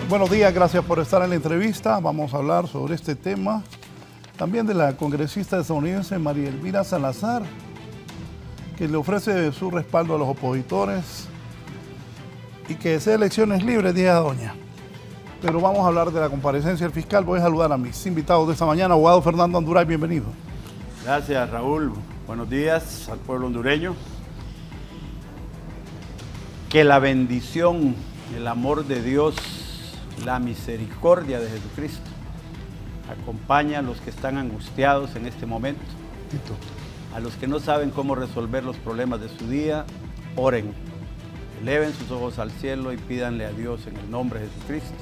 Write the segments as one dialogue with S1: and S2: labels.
S1: Buenos días, gracias por estar en la entrevista. Vamos a hablar sobre este tema. También de la congresista estadounidense María Elvira Salazar, que le ofrece su respaldo a los opositores y que desea elecciones libres, diga doña. Pero vamos a hablar de la comparecencia del fiscal. Voy a saludar a mis invitados de esta mañana. Abogado Fernando Anduray, bienvenido.
S2: Gracias, Raúl. Buenos días al pueblo hondureño. Que la bendición, el amor de Dios, la misericordia de Jesucristo acompaña a los que están angustiados en este momento. A los que no saben cómo resolver los problemas de su día, oren, eleven sus ojos al cielo y pídanle a Dios en el nombre de Jesucristo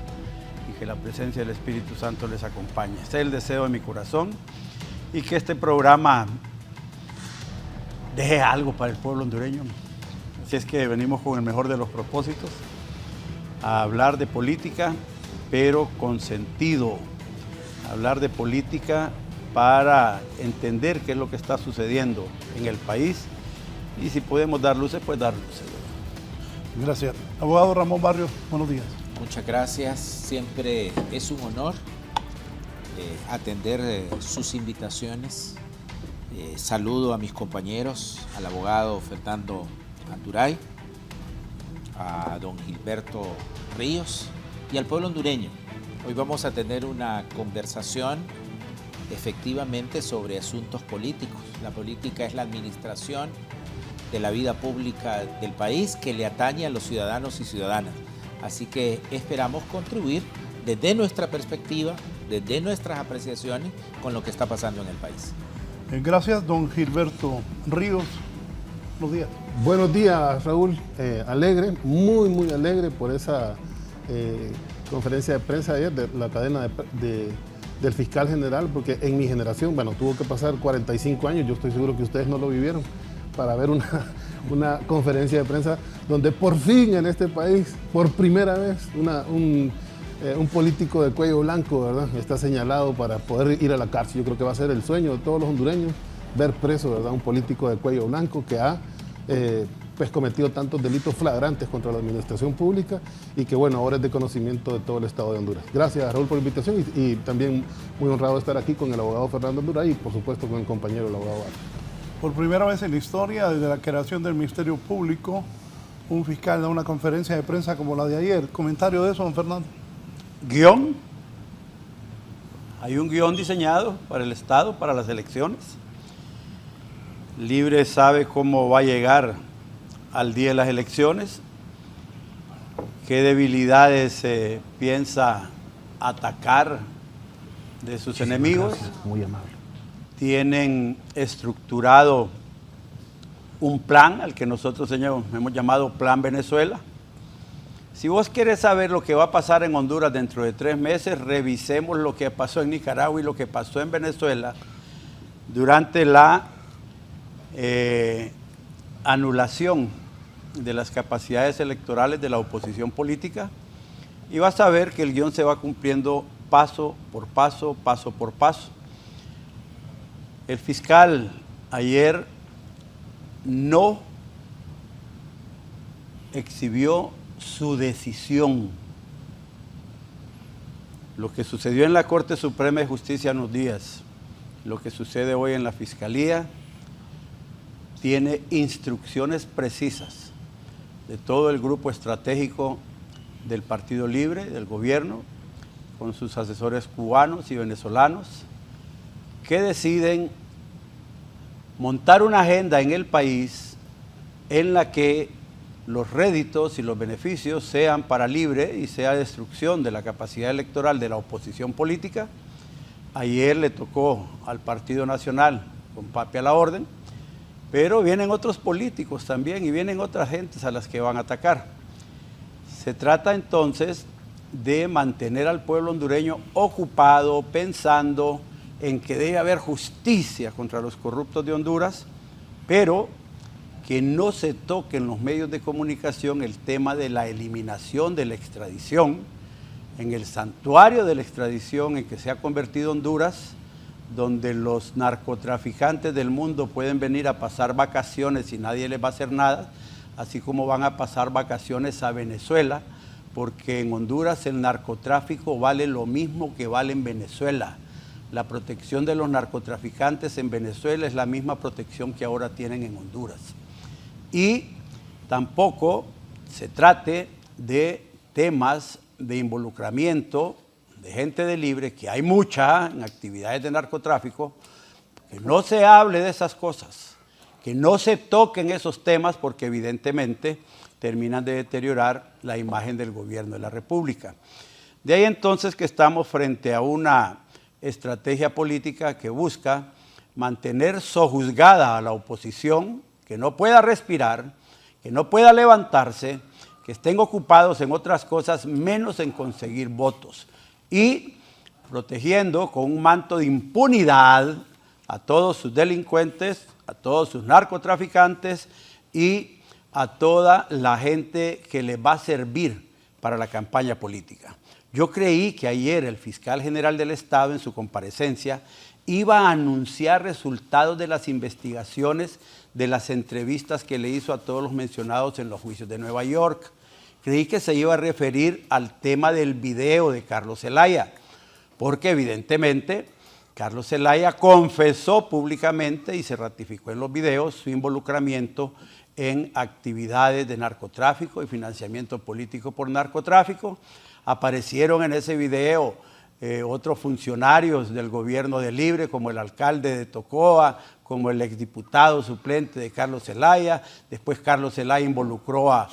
S2: y que la presencia del Espíritu Santo les acompañe. Este es el deseo de mi corazón y que este programa deje algo para el pueblo hondureño. Así es que venimos con el mejor de los propósitos, a hablar de política, pero con sentido. Hablar de política para entender qué es lo que está sucediendo en el país y si podemos dar luces, pues dar luces.
S1: Gracias. Abogado Ramón Barrios, buenos días.
S3: Muchas gracias. Siempre es un honor atender sus invitaciones. Saludo a mis compañeros, al abogado Fernando Anduray, a don Gilberto Ríos y al pueblo hondureño. Hoy vamos a tener una conversación efectivamente sobre asuntos políticos. La política es la administración de la vida pública del país que le atañe a los ciudadanos y ciudadanas. Así que esperamos contribuir desde nuestra perspectiva, desde nuestras apreciaciones con lo que está pasando en el país.
S1: Gracias, don Gilberto Ríos. Buenos días.
S4: Buenos días, Raúl. Alegre, muy alegre por esa conferencia de prensa ayer de la cadena del fiscal general, porque en mi generación, bueno, tuvo que pasar 45 años, yo estoy seguro que ustedes no lo vivieron, para ver una conferencia de prensa donde por fin en este país, por primera vez, un político de cuello blanco, ¿verdad?, está señalado para poder ir a la cárcel. Yo creo que va a ser el sueño de todos los hondureños, ver preso, ¿verdad?, un político de cuello blanco que ha pues cometido tantos delitos flagrantes contra la administración pública y que, bueno, ahora es de conocimiento de todo el estado de Honduras. Gracias, Raúl, por la invitación y también muy honrado de estar aquí con el abogado Fernando Anduray y, por supuesto, con el compañero, el abogado Barrios.
S1: Por primera vez en la historia, desde la creación del Ministerio Público, un fiscal da una conferencia de prensa como la de ayer. ¿Comentario de eso, don Fernando?
S2: Guión. Hay un guión diseñado para el Estado, para las elecciones. Libre sabe cómo va a llegar al día de las elecciones, qué debilidades piensa atacar de sus enemigos.
S4: Gracias, muy amable.
S2: Tienen estructurado un plan al que nosotros hemos llamado Plan Venezuela. Si vos querés saber lo que va a pasar en Honduras dentro de 3 meses, revisemos lo que pasó en Nicaragua y lo que pasó en Venezuela durante la anulación de las capacidades electorales de la oposición política, y vas a ver que el guión se va cumpliendo paso por paso, paso por paso. El fiscal ayer no exhibió su decisión. Lo que sucedió en la Corte Suprema de Justicia en unos días, lo que sucede hoy en la Fiscalía, tiene instrucciones precisas de todo el grupo estratégico del Partido Libre, del gobierno, con sus asesores cubanos y venezolanos, que deciden montar una agenda en el país en la que los réditos y los beneficios sean para Libre y sea destrucción de la capacidad electoral de la oposición política. Ayer le tocó al Partido Nacional con papi a la orden, pero vienen otros políticos también y vienen otras gentes a las que van a atacar. Se trata entonces de mantener al pueblo hondureño ocupado, pensando en que debe haber justicia contra los corruptos de Honduras, pero que no se toque en los medios de comunicación el tema de la eliminación de la extradición, en el santuario de la extradición en que se ha convertido Honduras, donde los narcotraficantes del mundo pueden venir a pasar vacaciones y nadie les va a hacer nada, así como van a pasar vacaciones a Venezuela porque en Honduras el narcotráfico vale lo mismo que vale en Venezuela. La protección de los narcotraficantes en Venezuela es la misma protección que ahora tienen en Honduras. Y tampoco se trate de temas de involucramiento de gente de libre, que hay mucha en actividades de narcotráfico, que no se hable de esas cosas, que no se toquen esos temas, porque evidentemente terminan de deteriorar la imagen del gobierno de la República. De ahí entonces que estamos frente a una estrategia política que busca mantener sojuzgada a la oposición, que no pueda respirar, que no pueda levantarse, que estén ocupados en otras cosas menos en conseguir votos, y protegiendo con un manto de impunidad a todos sus delincuentes, a todos sus narcotraficantes y a toda la gente que les va a servir para la campaña política. Yo creí que ayer el fiscal general del Estado en su comparecencia iba a anunciar resultados de las investigaciones de las entrevistas que le hizo a todos los mencionados en los juicios de Nueva York. Creí que se iba a referir al tema del video de Carlos Zelaya, porque evidentemente Carlos Zelaya confesó públicamente y se ratificó en los videos su involucramiento en actividades de narcotráfico y financiamiento político por narcotráfico. Aparecieron en ese video otros funcionarios del gobierno de Libre, como el alcalde de Tocoa, como el exdiputado suplente de Carlos Zelaya. Después Carlos Zelaya involucró a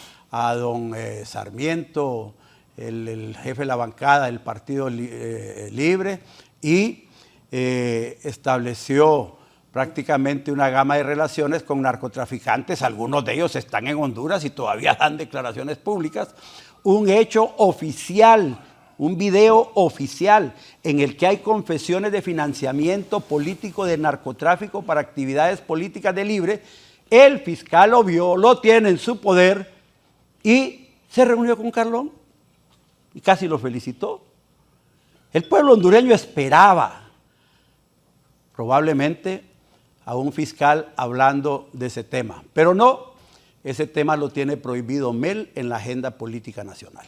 S2: don Sarmiento, el jefe de la bancada del Partido Libre, y estableció prácticamente una gama de relaciones con narcotraficantes. Algunos de ellos están en Honduras y todavía dan declaraciones públicas. Un hecho oficial, un video oficial en el que hay confesiones de financiamiento político de narcotráfico para actividades políticas de Libre. El fiscal lo vio, lo tiene en su poder y se reunió con Carlón y casi lo felicitó. El pueblo hondureño esperaba probablemente a un fiscal hablando de ese tema, pero no, ese tema lo tiene prohibido MEL en la agenda política nacional,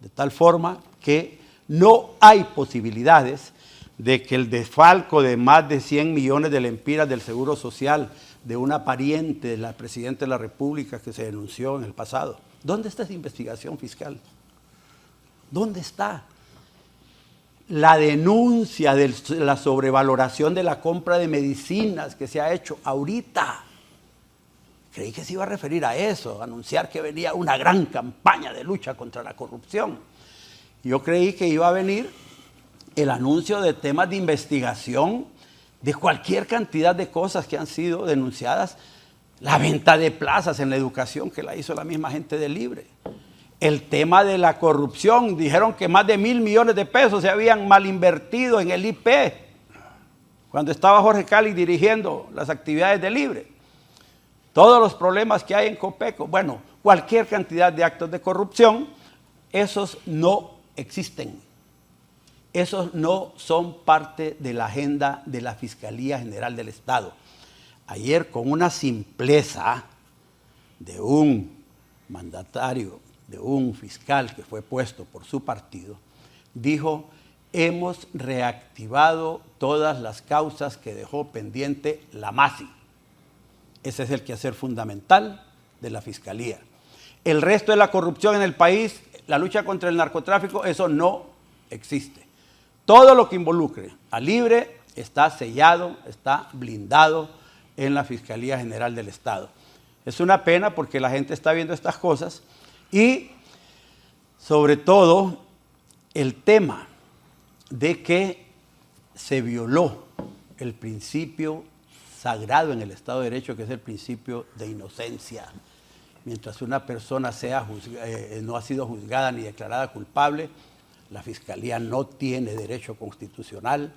S2: de tal forma que no hay posibilidades de que el desfalco de más de 100 millones de lempiras del Seguro Social de una pariente de la Presidenta de la República que se denunció en el pasado. ¿Dónde está esa investigación fiscal? ¿Dónde está la denuncia de la sobrevaloración de la compra de medicinas que se ha hecho ahorita? Creí que se iba a referir a eso, a anunciar que venía una gran campaña de lucha contra la corrupción. Yo creí que iba a venir el anuncio de temas de investigación de cualquier cantidad de cosas que han sido denunciadas. La venta de plazas en la educación que la hizo la misma gente de Libre. El tema de la corrupción, dijeron que más de 1.000 millones de pesos se habían mal invertido en el IP cuando estaba Jorge Cali dirigiendo las actividades de Libre. Todos los problemas que hay en Copeco, bueno, cualquier cantidad de actos de corrupción, esos no existen. Esos no son parte de la agenda de la Fiscalía General del Estado. Ayer, con una simpleza de un mandatario, de un fiscal que fue puesto por su partido, dijo: hemos reactivado todas las causas que dejó pendiente la MASI. Ese es el quehacer fundamental de la Fiscalía. El resto de la corrupción en el país, la lucha contra el narcotráfico, eso no existe. Todo lo que involucre a Libre está sellado, está blindado en la Fiscalía General del Estado. Es una pena porque la gente está viendo estas cosas y, sobre todo, el tema de que se violó el principio sagrado en el Estado de Derecho, que es el principio de inocencia. Mientras una persona no ha sido juzgada ni declarada culpable, la Fiscalía no tiene derecho constitucional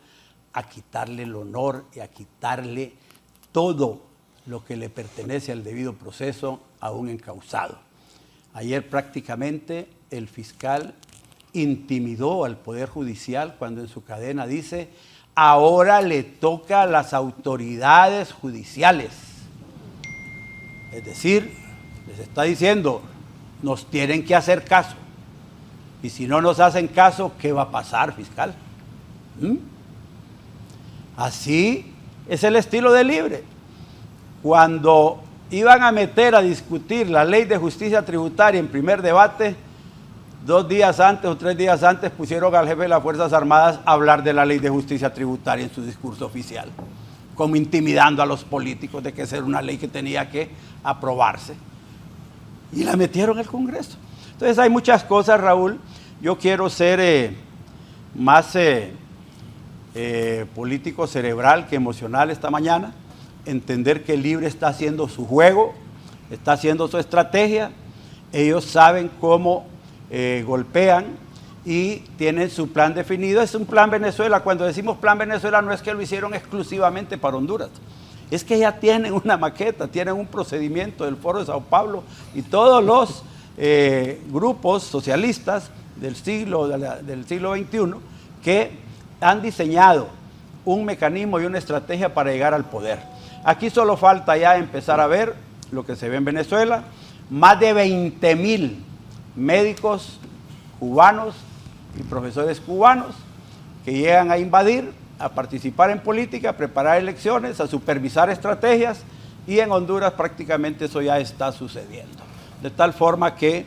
S2: a quitarle el honor y a quitarle todo lo que le pertenece al debido proceso a un encausado. Ayer prácticamente el fiscal intimidó al Poder Judicial cuando en su cadena dice: ahora le toca a las autoridades judiciales. Es decir, les está diciendo, nos tienen que hacer caso. Y si no nos hacen caso, ¿qué va a pasar, fiscal? Así es el estilo de Libre. Cuando iban a meter a discutir la ley de justicia tributaria en primer debate, 2 días antes o 3 días antes pusieron al jefe de las Fuerzas Armadas a hablar de la ley de justicia tributaria en su discurso oficial, como intimidando a los políticos de que esa era una ley que tenía que aprobarse. Y la metieron al Congreso. Entonces hay muchas cosas, Raúl. Yo quiero ser más político cerebral que emocional esta mañana, entender que Libre está haciendo su juego, está haciendo su estrategia. Ellos saben cómo golpean y tienen su plan definido. Es un plan Venezuela. Cuando decimos plan Venezuela no es que lo hicieron exclusivamente para Honduras, es que ya tienen una maqueta, tienen un procedimiento del Foro de Sao Paulo y todos los grupos socialistas del siglo XXI que han diseñado un mecanismo y una estrategia para llegar al poder. Aquí solo falta ya empezar a ver lo que se ve en Venezuela. Más de 20,000 médicos cubanos y profesores cubanos que llegan a invadir, a participar en política, a preparar elecciones, a supervisar estrategias, y en Honduras prácticamente eso ya está sucediendo. De tal forma que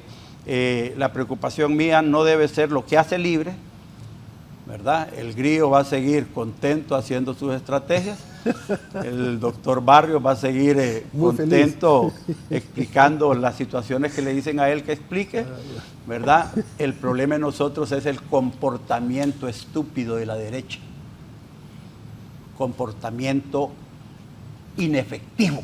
S2: la preocupación mía no debe ser lo que hace Libre, ¿verdad? El Grillo va a seguir contento haciendo sus estrategias, el doctor Barrios va a seguir contento explicando las situaciones que le dicen a él que explique, ¿verdad? El problema de nosotros es el comportamiento estúpido de la derecha, comportamiento inefectivo.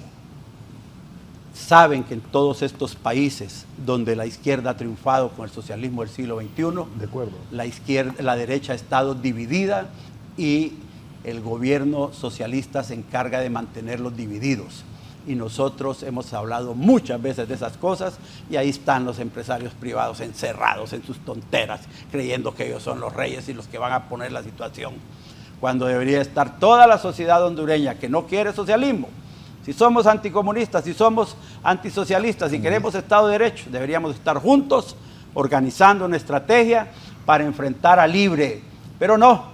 S2: Saben que en todos estos países donde la izquierda ha triunfado con el socialismo del siglo XXI,
S4: De acuerdo.
S2: la derecha ha estado dividida y el gobierno socialista se encarga de mantenerlos divididos. Y nosotros hemos hablado muchas veces de esas cosas, y ahí están los empresarios privados encerrados en sus tonteras, creyendo que ellos son los reyes y los que van a poner la situación, cuando debería estar toda la sociedad hondureña que no quiere socialismo. Si somos anticomunistas, si somos antisocialistas, si queremos Estado de Derecho, deberíamos estar juntos organizando una estrategia para enfrentar a Libre. Pero no,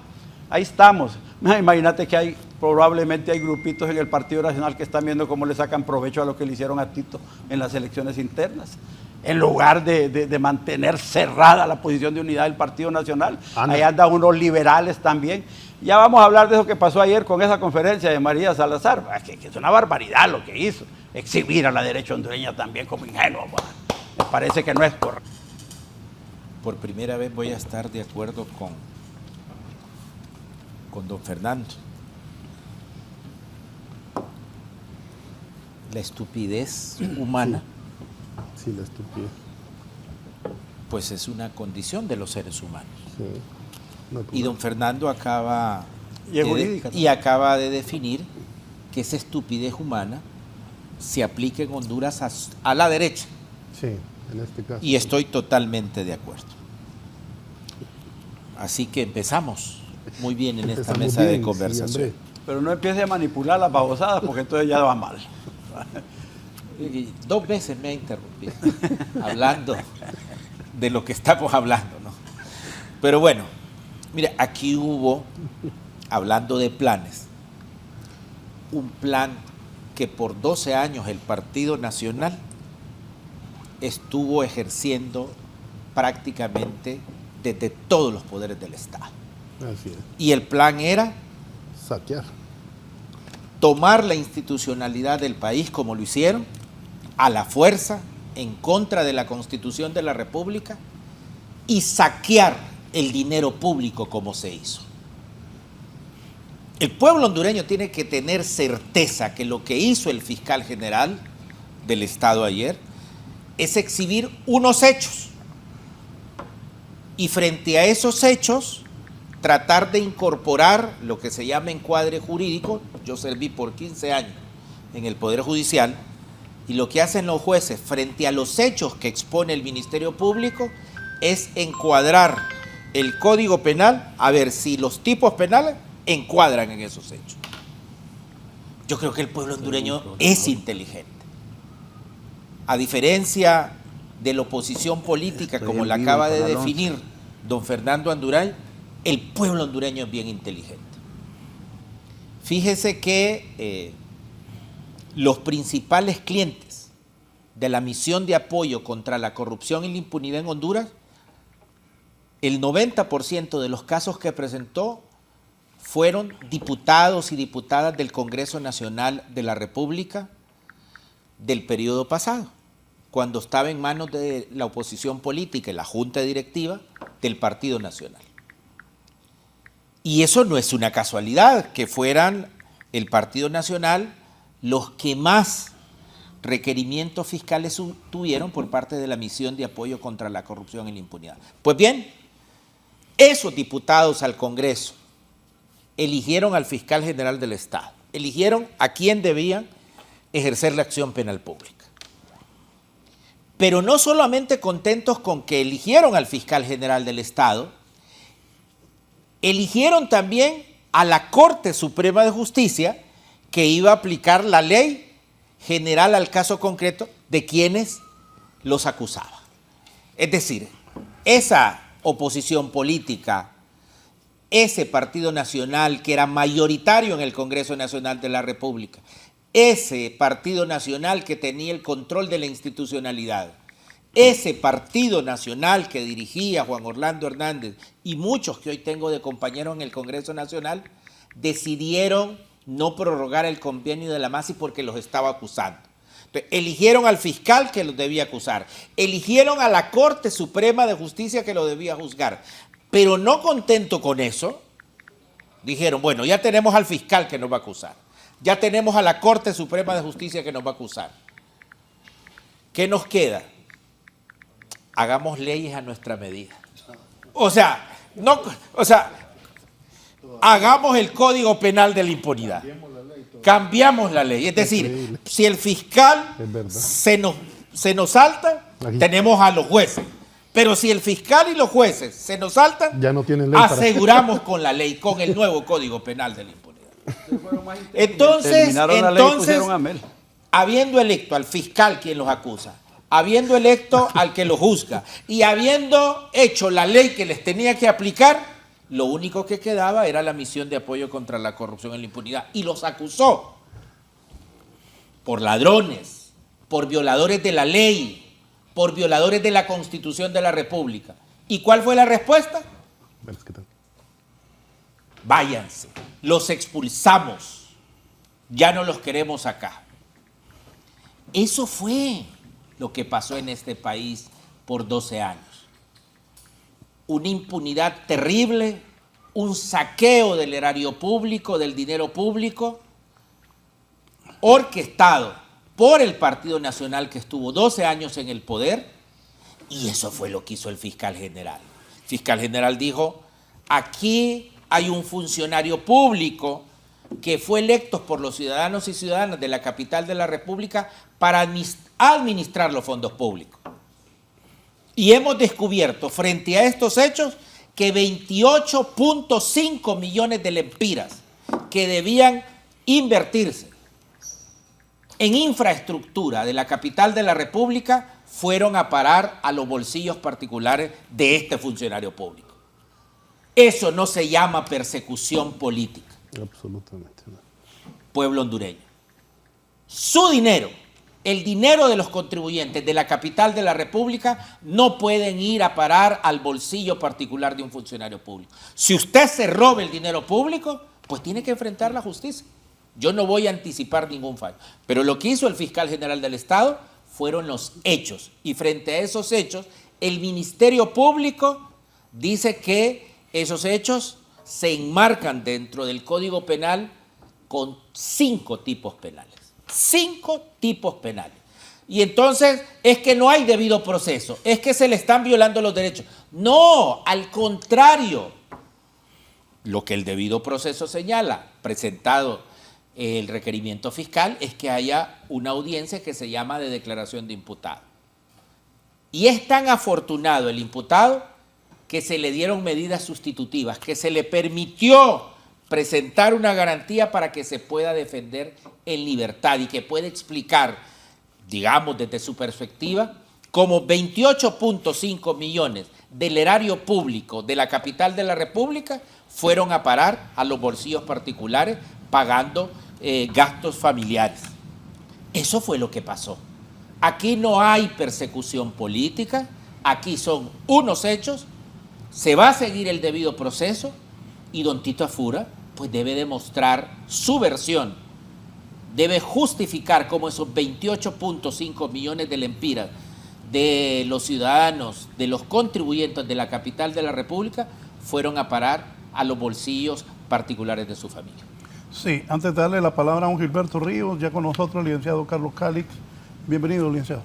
S2: ahí estamos. Imagínate que probablemente hay grupitos en el Partido Nacional que están viendo cómo le sacan provecho a lo que le hicieron a Tito en las elecciones internas. En lugar de mantener cerrada la posición de unidad del Partido Nacional, ahí andan unos liberales también. Ya vamos a hablar de eso que pasó ayer con esa conferencia de María Salazar, que es una barbaridad lo que hizo, exhibir a la derecha hondureña también como ingenuo. Me parece que no es correcto.
S3: Por primera vez voy a estar de acuerdo con don Fernando. La estupidez humana,
S4: Sí, la estupidez.
S3: pues es una condición de los seres humanos.
S4: Sí. No,
S3: Y don Fernando acaba
S2: Y es jurídica también.
S3: acaba de definir que esa estupidez humana se aplica en Honduras a la derecha.
S4: Sí, en este caso.
S3: Y estoy totalmente de acuerdo. Así que empezamos muy bien en esta
S4: Empezamos
S3: mesa de
S4: bien, sí,
S3: conversación.
S4: hombre.
S2: Pero no empiece a manipular las babosadas, porque entonces ya va mal.
S3: Y 2 veces me ha interrumpido hablando de lo que estamos hablando, ¿no? Pero bueno, mira, aquí hubo, hablando de planes, un plan que por 12 años el Partido Nacional estuvo ejerciendo prácticamente desde todos los poderes del Estado.
S4: Así es.
S3: Y el plan era
S4: Saquear.
S3: tomar la institucionalidad del país como lo hicieron, a la fuerza, en contra de la Constitución de la República, y saquear el dinero público como se hizo. El pueblo hondureño tiene que tener certeza que lo que hizo el fiscal general del Estado ayer es exhibir unos hechos, y frente a esos hechos tratar de incorporar lo que se llama encuadre jurídico. Yo serví por 15 años en el Poder Judicial, y lo que hacen los jueces frente a los hechos que expone el Ministerio Público es encuadrar el Código Penal a ver si los tipos penales encuadran en esos hechos. Yo creo que el pueblo hondureño es inteligente. A diferencia de la oposición política,
S2: Estoy
S3: como
S2: en
S3: la
S2: vivo
S3: acaba de
S2: para el
S3: definir don Fernando Anduray, el pueblo hondureño es bien inteligente. Fíjese que los principales clientes de la misión de apoyo contra la corrupción y la impunidad en Honduras, el 90% de los casos que presentó fueron diputados y diputadas del Congreso Nacional de la República del periodo pasado, cuando estaba en manos de la oposición política y la junta directiva del Partido Nacional. Y eso no es una casualidad, que fueran el Partido Nacional los que más requerimientos fiscales tuvieron por parte de la misión de apoyo contra la corrupción y la impunidad. Pues bien, esos diputados al Congreso eligieron al fiscal general del Estado, eligieron a quien debían ejercer la acción penal pública. Pero no solamente contentos con que eligieron al fiscal general del Estado, eligieron también a la Corte Suprema de Justicia, que iba a aplicar la ley general al caso concreto de quienes los acusaban. Es decir, esa oposición política, ese Partido Nacional que era mayoritario en el Congreso Nacional de la República, ese Partido Nacional que tenía el control de la institucionalidad, ese Partido Nacional que dirigía Juan Orlando Hernández y muchos que hoy tengo de compañeros en el Congreso Nacional, decidieron no prorrogar el convenio de la MASI porque los estaba acusando. Entonces, eligieron al fiscal que los debía acusar, eligieron a la Corte Suprema de Justicia que lo debía juzgar, pero no contento con eso, dijeron, bueno, ya tenemos al fiscal que nos va a acusar, ya tenemos a la Corte Suprema de Justicia que nos va a acusar. ¿Qué nos queda? Hagamos leyes a nuestra medida. Hagamos el Código Penal de la impunidad. Cambiamos la ley. Es decir, si el fiscal se nos salta, tenemos a los jueces. Pero si el fiscal y los jueces se nos saltan,
S4: ya no tienen ley
S3: aseguramos con la ley, con el nuevo Código Penal de la impunidad. Entonces, habiendo electo al fiscal quien los acusa, habiendo electo al que lo juzga y habiendo hecho la ley que les tenía que aplicar, lo único que quedaba era la misión de apoyo contra la corrupción y la impunidad. Y los acusó por ladrones, por violadores de la ley, por violadores de la Constitución de la República. ¿Y cuál fue la respuesta? Váyanse, los expulsamos, ya no los queremos acá. Eso fue lo que pasó en este país por 12 años. Una impunidad terrible, un saqueo del erario público, del dinero público, orquestado por el Partido Nacional que estuvo 12 años en el poder, y eso fue lo que hizo el fiscal general. El fiscal general dijo, aquí hay un funcionario público que fue electo por los ciudadanos y ciudadanas de la capital de la República para administrar los fondos públicos. Y hemos descubierto frente a estos hechos que 28.5 millones de lempiras que debían invertirse en infraestructura de la capital de la República fueron a parar a los bolsillos particulares de este funcionario público. Eso no se llama persecución política.
S4: Absolutamente no.
S3: Pueblo hondureño. Su dinero, el dinero de los contribuyentes de la capital de la República no pueden ir a parar al bolsillo particular de un funcionario público. Si usted se roba el dinero público, pues tiene que enfrentar la justicia. Yo no voy a anticipar ningún fallo. Pero lo que hizo el fiscal general del Estado fueron los hechos. Y frente a esos hechos, el Ministerio Público dice que esos hechos se enmarcan dentro del Código Penal con 5 tipos penales. 5 tipos penales. Y entonces es que no hay debido proceso, es que se le están violando los derechos. No, al contrario. Lo que el debido proceso señala, presentado el requerimiento fiscal, es que haya una audiencia que se llama de declaración de imputado. Y es tan afortunado el imputado que se le dieron medidas sustitutivas, que se le permitió presentar una garantía para que se pueda defender en libertad y que pueda explicar, digamos desde su perspectiva, como 28.5 millones del erario público de la capital de la República fueron a parar a los bolsillos particulares pagando gastos familiares. Eso fue lo que pasó. Aquí no hay persecución política, aquí son unos hechos, se va a seguir el debido proceso y don Tito Afura pues debe demostrar su versión, debe justificar cómo esos 28.5 millones de lempiras de los ciudadanos, de los contribuyentes de la capital de la República fueron a parar a los bolsillos particulares de su familia.
S1: Sí, antes de darle la palabra a don Gilberto Ríos, ya con nosotros el licenciado Carlos Calix. Bienvenido, licenciado.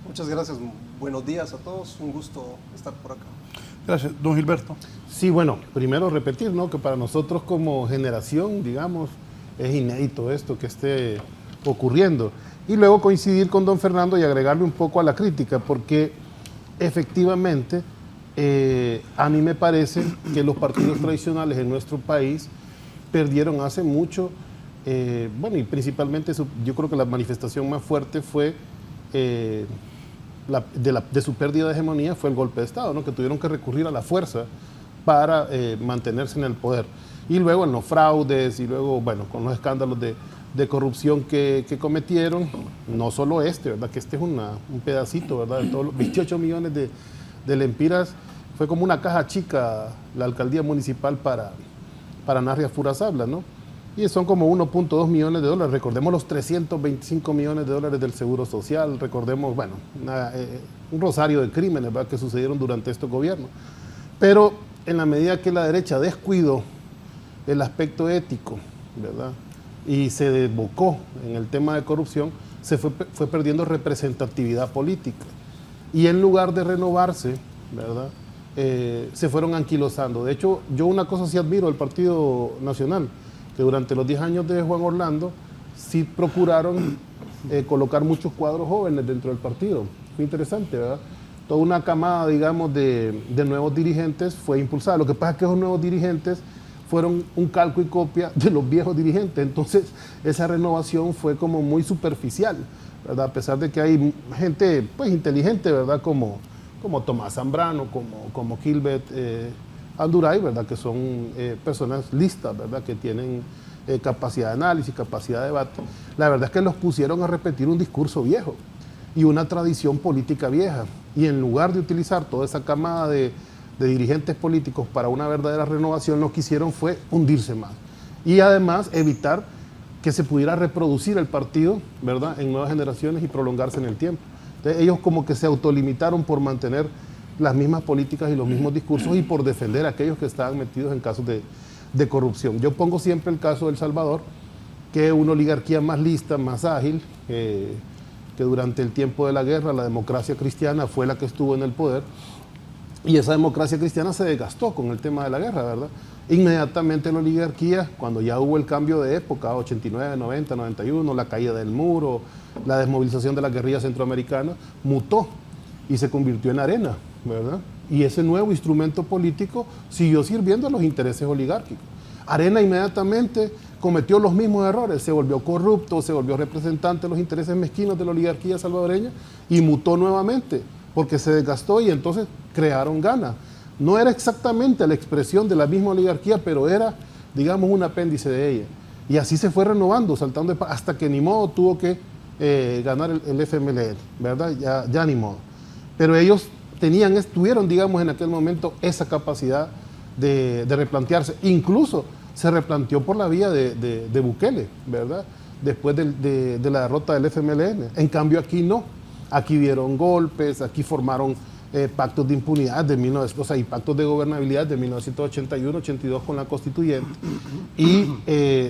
S5: Muchas gracias, buenos días a todos, un gusto estar por acá.
S1: Gracias, don Gilberto.
S4: Sí, bueno, primero repetir, ¿no?, que para nosotros como generación, digamos, es inédito esto que esté ocurriendo. Y luego coincidir con don Fernando y agregarle un poco a la crítica, porque efectivamente a mí me parece que los partidos tradicionales en nuestro país perdieron hace mucho, bueno, y principalmente yo creo que la manifestación más fuerte fue de su pérdida de hegemonía fue el golpe de Estado, ¿no?, que tuvieron que recurrir a la fuerza para mantenerse en el poder. Y luego en los fraudes y luego, bueno, con los escándalos de corrupción que cometieron, no solo ¿verdad?, que este es un pedacito, ¿verdad?, de todos los 28 millones de lempiras, fue como una caja chica la alcaldía municipal para Narria Furazabla, ¿no? Y son como 1.2 millones de dólares. Recordemos los 325 millones de dólares del Seguro Social, recordemos, bueno, un rosario de crímenes, ¿verdad?, que sucedieron durante este gobierno. Pero en la medida que la derecha descuidó el aspecto ético, ¿verdad?, y se desbocó en el tema de corrupción, se fue perdiendo representatividad política. Y en lugar de renovarse, ¿verdad?, se fueron anquilosando. De hecho, yo una cosa sí admiro del Partido Nacional, que durante los 10 años de Juan Orlando sí procuraron colocar muchos cuadros jóvenes dentro del partido. Fue interesante, ¿verdad? Toda una camada, digamos, de nuevos dirigentes fue impulsada. Lo que pasa es que esos nuevos dirigentes fueron un calco y copia de los viejos dirigentes. Entonces, esa renovación fue como muy superficial, ¿verdad? A pesar de que hay gente, pues, inteligente, ¿verdad?, como Tomás Zambrano, como Gilbert Anduray, ¿verdad?, que son personas listas, ¿verdad?, que tienen capacidad de análisis, capacidad de debate. La verdad es que los pusieron a repetir un discurso viejo y una tradición política vieja. Y en lugar de utilizar toda esa camada de dirigentes políticos para una verdadera renovación, lo que hicieron fue hundirse más. Y además evitar que se pudiera reproducir el partido, ¿verdad?, en nuevas generaciones y prolongarse en el tiempo. Entonces, ellos como que se autolimitaron por mantener las mismas políticas y los mismos discursos y por defender a aquellos que estaban metidos en casos de corrupción. Yo pongo siempre el caso de El Salvador, que es una oligarquía más lista, más ágil, que durante el tiempo de la guerra la democracia cristiana fue la que estuvo en el poder, y esa democracia cristiana se desgastó con el tema de la guerra, ¿verdad? Inmediatamente la oligarquía, cuando ya hubo el cambio de época, 89, 90, 91, la caída del muro, la desmovilización de la guerrilla centroamericana, mutó y se convirtió en arena, ¿verdad? Y ese nuevo instrumento político siguió sirviendo a los intereses oligárquicos. Arena inmediatamente cometió los mismos errores, se volvió corrupto, se volvió representante de los intereses mezquinos de la oligarquía salvadoreña y mutó nuevamente, porque se desgastó y entonces crearon ganas. No era exactamente la expresión de la misma oligarquía, pero era, digamos, un apéndice de ella. Y así se fue renovando, saltando hasta que ni modo tuvo que ganar el FMLN, ¿verdad? Ya ni modo. Pero ellos tuvieron, digamos, en aquel momento esa capacidad de replantearse. Incluso se replanteó por la vía de Bukele, ¿verdad?, después de la derrota del FMLN. En cambio aquí no. Aquí dieron golpes, aquí formaron pactos de impunidad y pactos de gobernabilidad de 1981-82 con la Constituyente. Y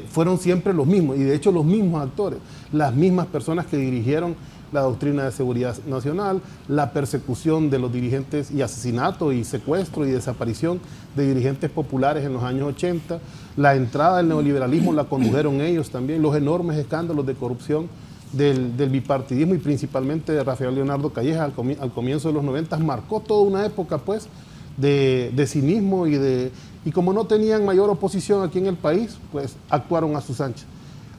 S4: fueron siempre los mismos, y de hecho los mismos actores, las mismas personas que dirigieron la doctrina de seguridad nacional, la persecución de los dirigentes y asesinato y secuestro y desaparición de dirigentes populares en los años 80, la entrada del neoliberalismo la condujeron ellos también, los enormes escándalos de corrupción del bipartidismo y principalmente de Rafael Leonardo Calleja al comienzo de los 90, marcó toda una época pues de cinismo y como no tenían mayor oposición aquí en el país, pues actuaron a sus anchas.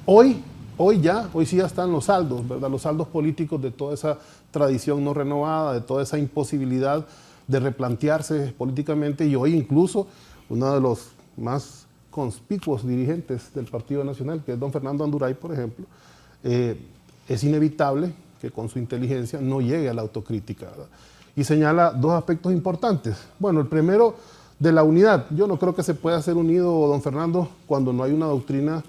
S4: Hoy Hoy sí ya están los saldos, ¿verdad? Los saldos políticos de toda esa tradición no renovada, de toda esa imposibilidad de replantearse políticamente, y hoy incluso uno de los más conspicuos dirigentes del Partido Nacional, que es don Fernando Anduray, por ejemplo, es inevitable que con su inteligencia no llegue a la autocrítica, ¿verdad? Y señala dos aspectos importantes. Bueno, el primero, de la unidad. Yo no creo que se pueda ser unido, don Fernando, cuando no hay una doctrina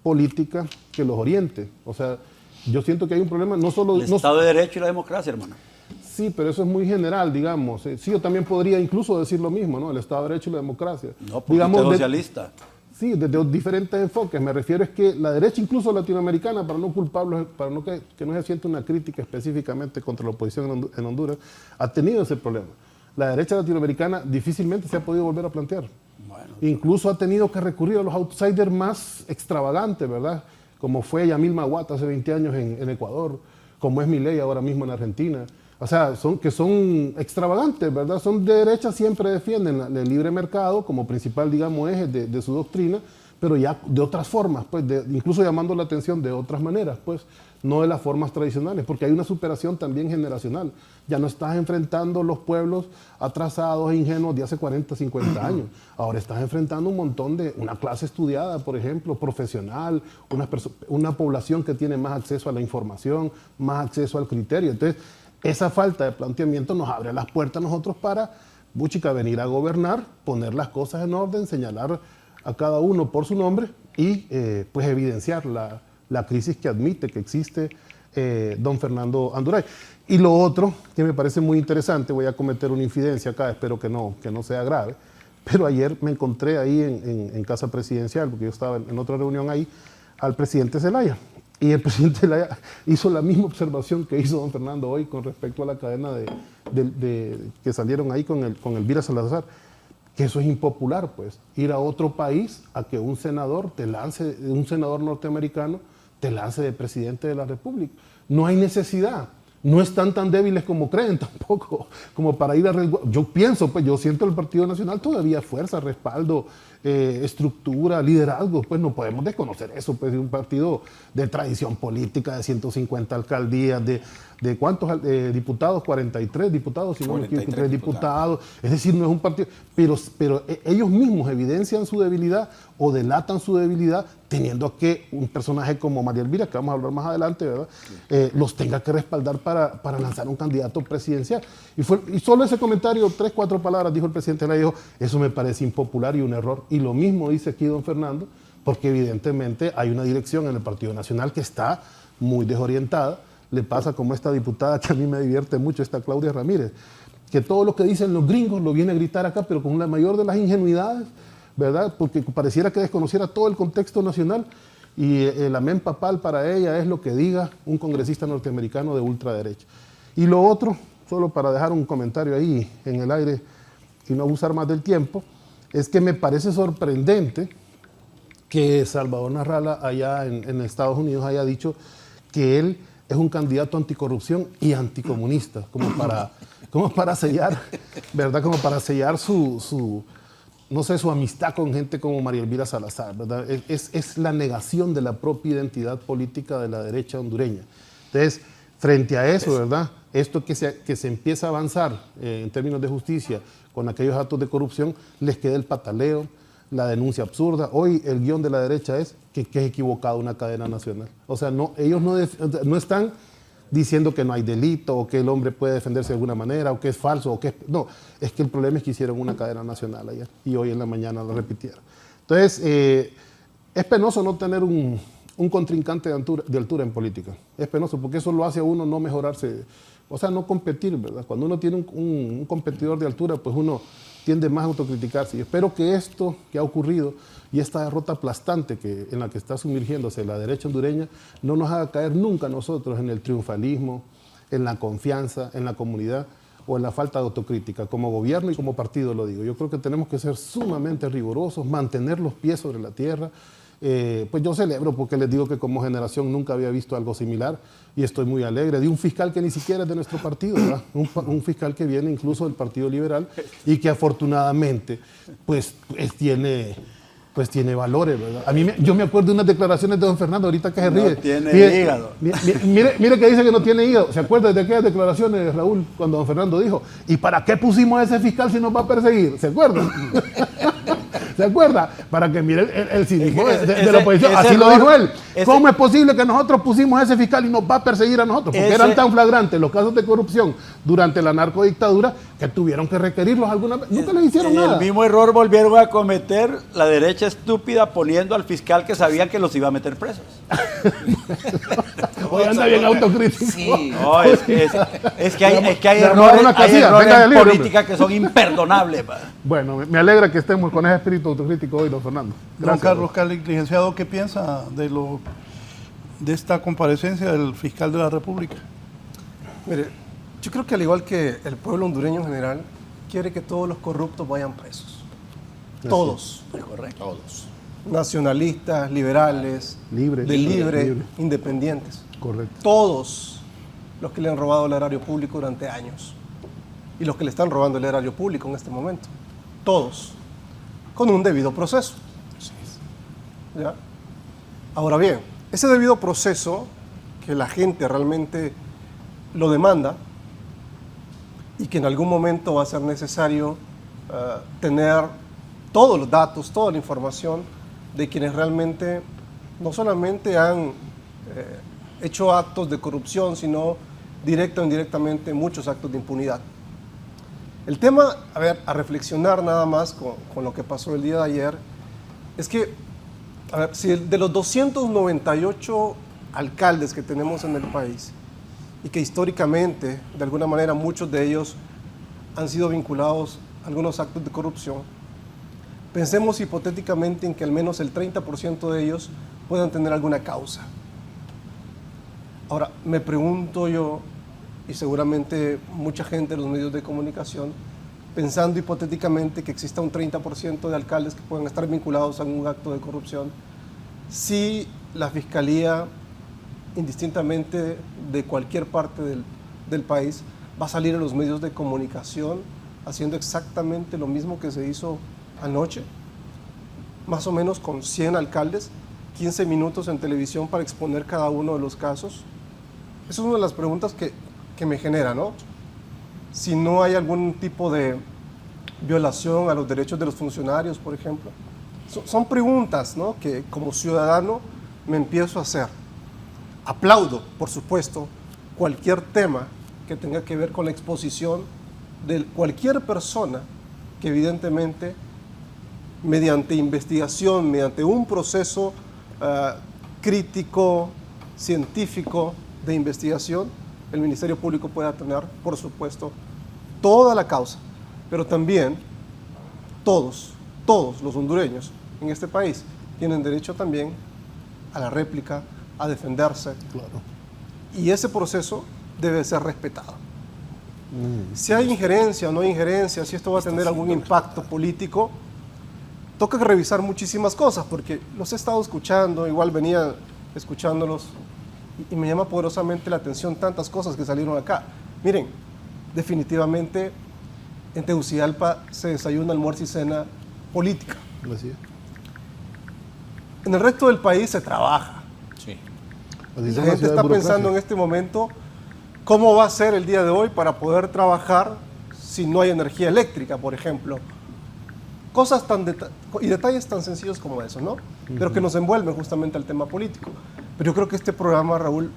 S4: política que los oriente. O sea, yo siento que hay un problema, no solo...
S2: El Estado de Derecho y la democracia, hermano.
S4: Sí, pero eso es muy general, digamos. Sí, yo también podría incluso decir lo mismo, ¿no? El Estado de Derecho y la democracia.
S2: No, porque usted es socialista.
S4: Sí, desde diferentes enfoques. Me refiero es que la derecha, incluso latinoamericana, para no culparlos, para no que no se sienta una crítica específicamente contra la oposición en Honduras, ha tenido ese problema. La derecha latinoamericana difícilmente se ha podido volver a plantear. Bueno, incluso ha tenido que recurrir a los outsiders más extravagantes, ¿verdad? Como fue Yamil Maguata hace 20 años en Ecuador, como es Milei ahora mismo en Argentina. O sea, son extravagantes, ¿verdad? Son de derecha, siempre defienden el libre mercado como principal, digamos, eje de su doctrina, pero ya de otras formas, pues, incluso llamando la atención de otras maneras, pues, no de las formas tradicionales, porque hay una superación también generacional. Ya no estás enfrentando los pueblos atrasados e ingenuos de hace 40, 50 años. Ahora estás enfrentando un montón de, una clase estudiada, por ejemplo, profesional, una población que tiene más acceso a la información, más acceso al criterio. Entonces, esa falta de planteamiento nos abre las puertas a nosotros para, venir a gobernar, poner las cosas en orden, señalar a cada uno por su nombre y pues evidenciar la crisis que admite que existe don Fernando Anduray. Y lo otro que me parece muy interesante, voy a cometer una infidencia acá, espero que no sea grave, pero ayer me encontré ahí en Casa Presidencial, porque yo estaba en otra reunión ahí, al presidente Zelaya. Y el presidente Zelaya hizo la misma observación que hizo don Fernando hoy con respecto a la cadena que salieron ahí con Elvira Salazar, que eso es impopular, pues, ir a otro país a que un senador norteamericano te lance de presidente de la República. No hay necesidad. No están tan débiles como creen tampoco, como para ir a... Yo pienso, pues yo siento el Partido Nacional todavía fuerza, respaldo, estructura, liderazgo, pues no podemos desconocer eso, pues de un partido de tradición política, de 150 alcaldías, de ¿cuántos diputados? 43 diputados, si no me equivoco, 3 diputados. Es decir, no es un partido... Pero ellos mismos evidencian su debilidad o delatan su debilidad teniendo que un personaje como María Elvira, que vamos a hablar más adelante, ¿verdad? Los tenga que respaldar para lanzar un candidato presidencial. Y solo ese comentario, 3, 4 palabras, dijo el presidente, le dijo, eso me parece impopular y un error. Y lo mismo dice aquí don Fernando, porque evidentemente hay una dirección en el Partido Nacional que está muy desorientada. Le pasa como esta diputada que a mí me divierte mucho, esta Claudia Ramírez, que todo lo que dicen los gringos lo viene a gritar acá, pero con la mayor de las ingenuidades, ¿verdad? Porque pareciera que desconociera todo el contexto nacional y el amén papal para ella es lo que diga un congresista norteamericano de ultraderecha. Y lo otro, solo para dejar un comentario ahí en el aire y no abusar más del tiempo, es que me parece sorprendente que Salvador Narrala allá en Estados Unidos haya dicho que él es un candidato anticorrupción y anticomunista, como para sellar, ¿verdad? Como para sellar su amistad con gente como María Elvira Salazar, ¿verdad? Es la negación de la propia identidad política de la derecha hondureña. Entonces, frente a eso, ¿verdad? Esto que se empieza a avanzar en términos de justicia con aquellos actos de corrupción, les queda el pataleo, la denuncia absurda. Hoy el guión de la derecha es que es equivocada una cadena nacional. O sea, ellos no están diciendo que no hay delito o que el hombre puede defenderse de alguna manera o que es falso o que no, es que el problema es que hicieron una cadena nacional ayer y hoy en la mañana lo repitieron. Entonces, es penoso no tener un contrincante de altura en política. Es penoso porque eso lo hace a uno no mejorarse, o sea, no competir, ¿verdad? Cuando uno tiene un competidor de altura, pues uno tiende más a autocriticarse. Y espero que esto que ha ocurrido y esta derrota aplastante en la que está sumergiéndose la derecha hondureña no nos haga caer nunca nosotros en el triunfalismo, en la confianza, en la comunidad o en la falta de autocrítica. Como gobierno y como partido lo digo. Yo creo que tenemos que ser sumamente rigurosos, mantener los pies sobre la tierra. Pues yo celebro porque les digo que como generación nunca había visto algo similar y estoy muy alegre de un fiscal que ni siquiera es de nuestro partido, ¿verdad? Un fiscal que viene incluso del Partido Liberal y que afortunadamente pues tiene pues tiene valores, ¿verdad? Yo me acuerdo de unas declaraciones de don Fernando, ahorita que se ríe.
S2: No tiene hígado.
S4: Mire que dice que no tiene hígado. ¿Se acuerda de aquellas declaraciones, Raúl, cuando don Fernando dijo, ¿y para qué pusimos a ese fiscal si nos va a perseguir? ¿Se acuerda? ¿Se acuerda? Para que mire el cinismo de la oposición. Así lo dijo él. ¿Cómo es posible que nosotros pusimos a ese fiscal y nos va a perseguir a nosotros? Porque eran tan flagrantes los casos de corrupción durante la narcodictadura que tuvieron que requerirlos alguna vez. Nunca les hicieron nada.
S2: El mismo error volvieron a cometer la derecha estúpida poniendo al fiscal que sabían que los iba a meter presos.
S4: Hoy anda bien autocrítico.
S3: Sí.
S2: No, es que hay errores en política que son imperdonables.
S4: Bueno, me alegra que estemos con ese espíritu autocrítico hoy, don Fernando.
S1: Don Carlos Cali, licenciado, ¿qué piensa de esta comparecencia del fiscal de la República?
S5: Mire, yo creo que al igual que el pueblo hondureño en general, quiere que todos los corruptos vayan presos. Todos.
S2: Correcto.
S3: Todos.
S5: Nacionalistas, liberales,
S4: Libres.
S5: libre, independientes.
S4: Correcto.
S5: Todos los que le han robado el erario público durante años. Y los que le están robando el erario público en este momento. Todos. Con un debido proceso. ¿Ya? Ahora bien, ese debido proceso que la gente realmente lo demanda y que en algún momento va a ser necesario tener todos los datos, toda la información de quienes realmente no solamente han hecho actos de corrupción, sino directa o indirectamente muchos actos de impunidad. El tema, a reflexionar nada más con lo que pasó el día de ayer, es que, si de los 298 alcaldes que tenemos en el país, y que históricamente, de alguna manera, muchos de ellos han sido vinculados a algunos actos de corrupción, pensemos hipotéticamente en que al menos el 30% de ellos puedan tener alguna causa. Ahora, me pregunto yo, y seguramente mucha gente en los medios de comunicación, pensando hipotéticamente que exista un 30% de alcaldes que puedan estar vinculados a algún acto de corrupción, si la Fiscalía, indistintamente de cualquier parte del país, va a salir a los medios de comunicación haciendo exactamente lo mismo que se hizo anoche, más o menos con 100 alcaldes, 15 minutos en televisión para exponer cada uno de los casos. Esa es una de las preguntas que me genera, ¿no? Si no hay algún tipo de violación a los derechos de los funcionarios, por ejemplo. Son preguntas, ¿no?, que como ciudadano me empiezo a hacer. Aplaudo, por supuesto, cualquier tema que tenga que ver con la exposición de cualquier persona que evidentemente, mediante investigación, mediante un proceso crítico, científico de investigación, el Ministerio Público pueda tener, por supuesto, toda la causa, pero también todos los hondureños en este país tienen derecho también a la réplica, a defenderse.
S4: Claro.
S5: Y ese proceso debe ser respetado. Si hay injerencia o no hay injerencia, si esto va a tener algún impacto político, toca revisar muchísimas cosas, porque los he estado escuchando, igual venía escuchándolos, y me llama poderosamente la atención tantas cosas que salieron acá. Miren, definitivamente en Tegucigalpa se desayuna, almuerza y cena política.
S4: Así es.
S5: En el resto del país se trabaja.
S3: Sí.
S5: La gente está pensando en este momento cómo va a ser el día de hoy para poder trabajar si no hay energía eléctrica, por ejemplo. Cosas y detalles tan sencillos como eso, ¿no? Pero que nos envuelven justamente al tema político. Pero yo creo que este programa, Raúl,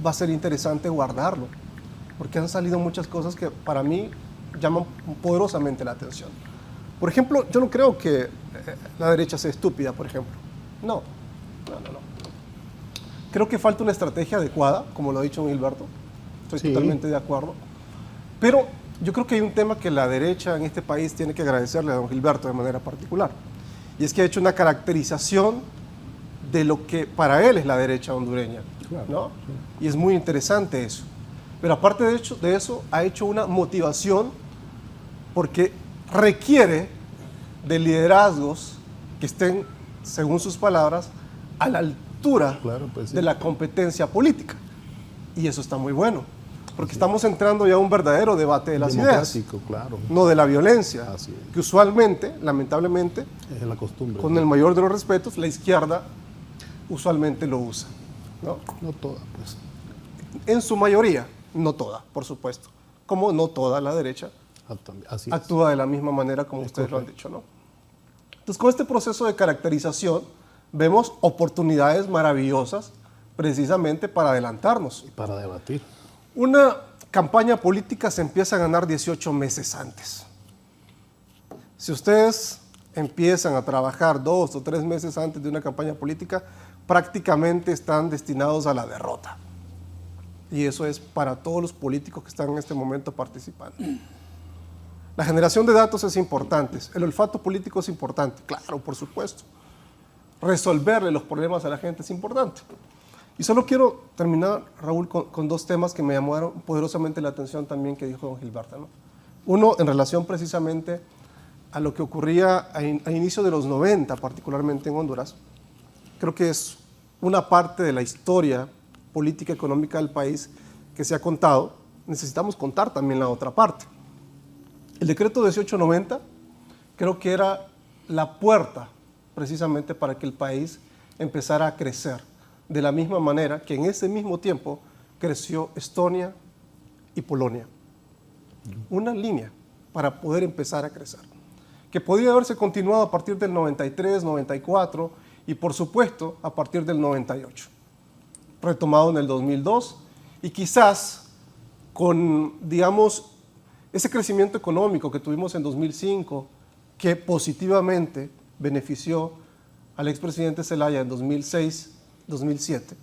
S5: va a ser interesante guardarlo, porque han salido muchas cosas que para mí llaman poderosamente la atención. Por ejemplo, yo no creo que la derecha sea estúpida, por ejemplo. No. Creo que falta una estrategia adecuada, como lo ha dicho don Gilberto. Estoy totalmente de acuerdo. Pero yo creo que hay un tema que la derecha en este país tiene que agradecerle a don Gilberto de manera particular. Y es que ha hecho una caracterización de lo que para él es la derecha hondureña, ¿no? Y es muy interesante eso. Pero aparte de eso, ha hecho una motivación porque requiere de liderazgos que estén, según sus palabras, a la altura de la competencia política. Y eso está muy bueno. porque estamos entrando ya a un verdadero debate de las ideas,
S4: Democrático, claro.
S5: no de la violencia,
S4: Así es.
S5: que usualmente, lamentablemente,
S4: Es la costumbre.
S5: con el mayor de los respetos, la izquierda usualmente lo usa, ¿no?
S4: No toda, pues.
S5: En su mayoría, no toda, por supuesto, como no toda la derecha
S4: Así es.
S5: actúa de la misma manera como ustedes lo han dicho, ¿no? Entonces, con este proceso de caracterización, vemos oportunidades maravillosas precisamente para adelantarnos.
S4: Para debatir.
S5: Una campaña política se empieza a ganar 18 meses antes. Si ustedes empiezan a trabajar 2 o 3 meses antes de una campaña política, prácticamente están destinados a la derrota. Y eso es para todos los políticos que están en este momento participando. La generación de datos es importante, el olfato político es importante, claro, por supuesto. Resolverle los problemas a la gente es importante. Y solo quiero terminar, Raúl, con 2 temas que me llamaron poderosamente la atención también que dijo don Gilberto, ¿no? Uno, en relación precisamente a lo que ocurría a inicio de los 90, particularmente en Honduras. Creo que es una parte de la historia política económica del país que se ha contado. Necesitamos contar también la otra parte. El decreto 1890 creo que era la puerta precisamente para que el país empezara a crecer de la misma manera que en ese mismo tiempo creció Estonia y Polonia. Una línea para poder empezar a crecer, que podía haberse continuado a partir del 93, 94 y por supuesto a partir del 98, retomado en el 2002 y quizás con, digamos, ese crecimiento económico que tuvimos en 2005, que positivamente benefició al expresidente Zelaya en 2006, 2007.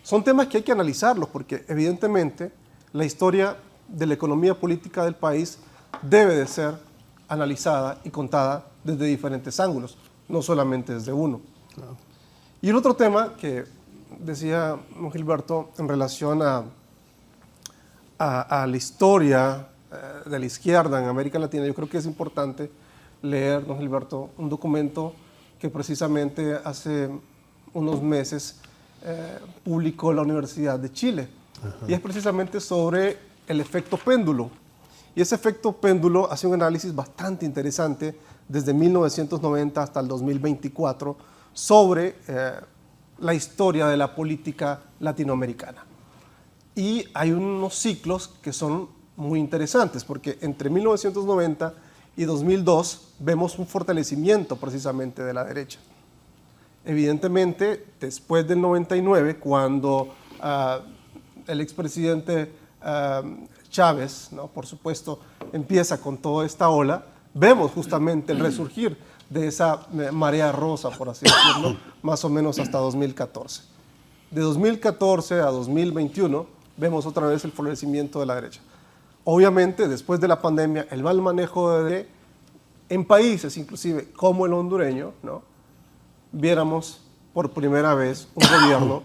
S5: Son temas que hay que analizarlos porque evidentemente la historia de la economía política del país debe de ser analizada y contada desde diferentes ángulos, no solamente desde uno. Claro. Y el otro tema que decía don Gilberto en relación a la historia de la izquierda en América Latina, yo creo que es importante leer, don Gilberto, un documento que precisamente hace unos meses publicó la Universidad de Chile. Ajá. Y es precisamente sobre el efecto péndulo. Y ese efecto péndulo hace un análisis bastante interesante desde 1990 hasta el 2024 sobre la historia de la política latinoamericana. Y hay unos ciclos que son muy interesantes, porque entre 1990 y 2002 vemos un fortalecimiento precisamente de la derecha. Evidentemente, después del 99, cuando el expresidente Chávez, ¿no?, por supuesto, empieza con toda esta ola, vemos justamente el resurgir de esa marea rosa, por así decirlo, más o menos hasta 2014. De 2014 a 2021 vemos otra vez el florecimiento de la derecha. Obviamente, después de la pandemia, el mal manejo en países inclusive como el hondureño, ¿no?, viéramos por primera vez un gobierno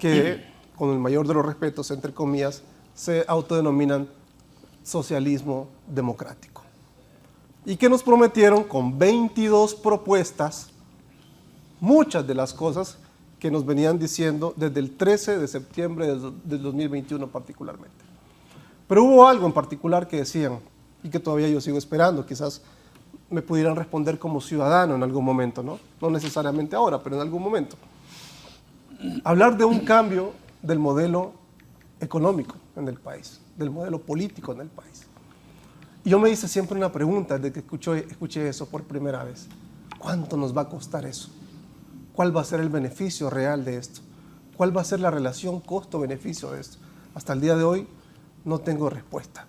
S5: que, con el mayor de los respetos, entre comillas, se autodenominan socialismo democrático. Y que nos prometieron con 22 propuestas muchas de las cosas que nos venían diciendo desde el 13 de septiembre del 2021 particularmente. Pero hubo algo en particular que decían y que todavía yo sigo esperando, quizás me pudieran responder como ciudadano en algún momento, ¿no? No necesariamente ahora, pero en algún momento. Hablar de un cambio del modelo económico en el país, del modelo político en el país. Y yo me hice siempre una pregunta desde que escuché eso por primera vez. ¿Cuánto nos va a costar eso? ¿Cuál va a ser el beneficio real de esto? ¿Cuál va a ser la relación costo-beneficio de esto? Hasta el día de hoy no tengo respuesta.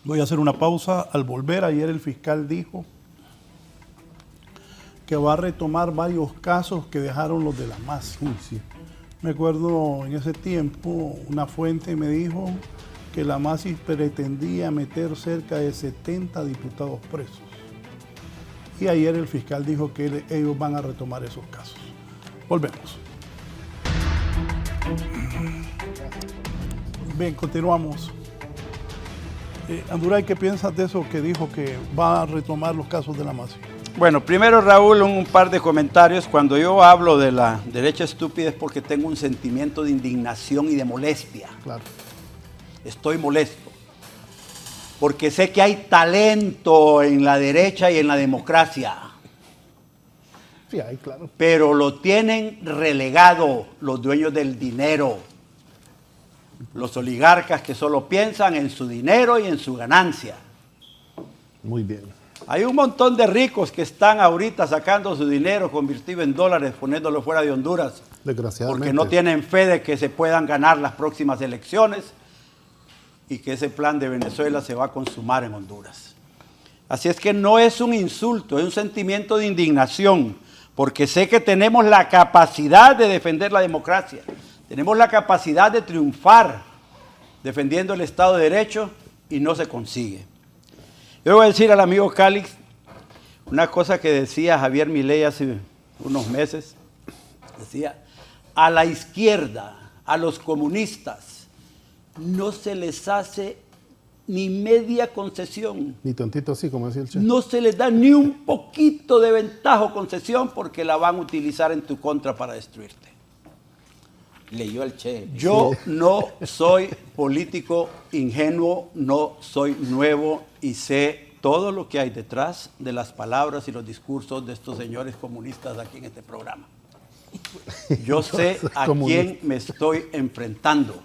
S1: Voy a hacer una pausa. Al volver, ayer el fiscal dijo que va a retomar varios casos que dejaron los de la MAS. Sí. Me acuerdo en ese tiempo, una fuente me dijo que la MASI pretendía meter cerca de 70 diputados presos. Y ayer el fiscal dijo que ellos van a retomar esos casos. Volvemos. Bien, continuamos. Anduray, ¿qué piensas de eso que dijo que va a retomar los casos de la MASI?
S2: Bueno, primero, Raúl, un par de comentarios. Cuando yo hablo de la derecha estúpida es porque tengo un sentimiento de indignación y de molestia.
S4: Claro.
S2: Estoy molesto. Porque sé que hay talento en la derecha y en la democracia.
S4: Sí, hay, claro.
S2: Pero lo tienen relegado los dueños del dinero. Los oligarcas que solo piensan en su dinero y en su ganancia.
S4: Muy bien.
S2: Hay un montón de ricos que están ahorita sacando su dinero convertido en dólares, poniéndolo fuera de Honduras.
S4: Desgraciadamente.
S2: Porque no tienen fe de que se puedan ganar las próximas elecciones y que ese plan de Venezuela se va a consumar en Honduras. Así es que no es un insulto, es un sentimiento de indignación, porque sé que tenemos la capacidad de defender la democracia, tenemos la capacidad de triunfar defendiendo el Estado de Derecho y no se consigue. Yo voy a decir al amigo Calix una cosa que decía Javier Milei hace unos meses. Decía, a la izquierda, a los comunistas, no se les hace ni media concesión.
S4: Ni tantito así, como decía el Che.
S2: No se les da ni un poquito de ventaja o concesión porque la van a utilizar en tu contra para destruirte.
S3: Leyó al Che.
S2: Yo no soy político ingenuo, no soy nuevo y sé todo lo que hay detrás de las palabras y los discursos de estos señores comunistas aquí en este programa. Yo sé a quién me estoy enfrentando,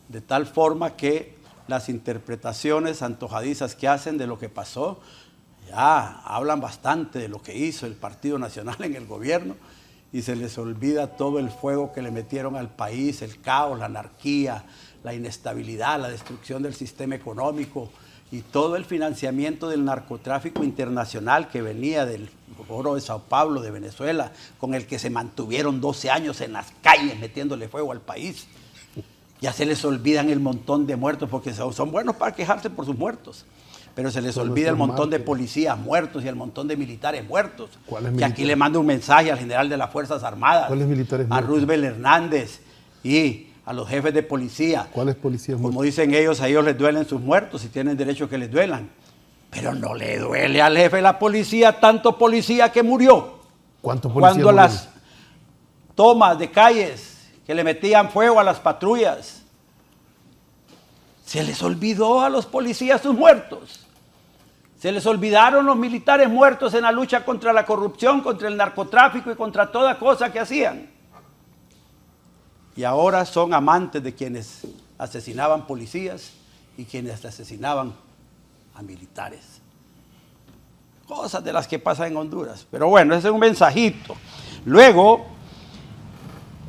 S2: de tal forma que las interpretaciones antojadizas que hacen de lo que pasó, ya hablan bastante de lo que hizo el Partido Nacional en el gobierno y se les olvida todo el fuego que le metieron al país, el caos, la anarquía, la inestabilidad, la destrucción del sistema económico y todo el financiamiento del narcotráfico internacional que venía del Foro de Sao Paulo, de Venezuela, con el que se mantuvieron 12 años en las calles metiéndole fuego al país. Ya se les olvidan el montón de muertos, porque son buenos para quejarse por sus muertos, pero se les olvida el montón de policías muertos y el montón de militares muertos.
S4: ¿Cuáles
S2: que aquí le mando un mensaje al general de las Fuerzas Armadas,
S4: ¿Cuáles militares
S2: a
S4: muertos?
S2: Roosevelt Hernández y a los jefes de policía.
S4: ¿Cuáles policías
S2: Como
S4: muertos?
S2: dicen ellos, a ellos les duelen sus muertos y tienen derecho que les duelan. Pero no le duele al jefe de la policía tanto policía que murió.
S4: ¿Cuántos policías
S2: Cuando
S4: murieron?
S2: las tomas de calles que le metían fuego a las patrullas, se les olvidó a los policías sus muertos. Se les olvidaron los militares muertos en la lucha contra la corrupción, contra el narcotráfico y contra toda cosa que hacían. Y ahora son amantes de quienes asesinaban policías y quienes asesinaban a militares. Cosas de las que pasan en Honduras. Pero bueno, ese es un mensajito. Luego,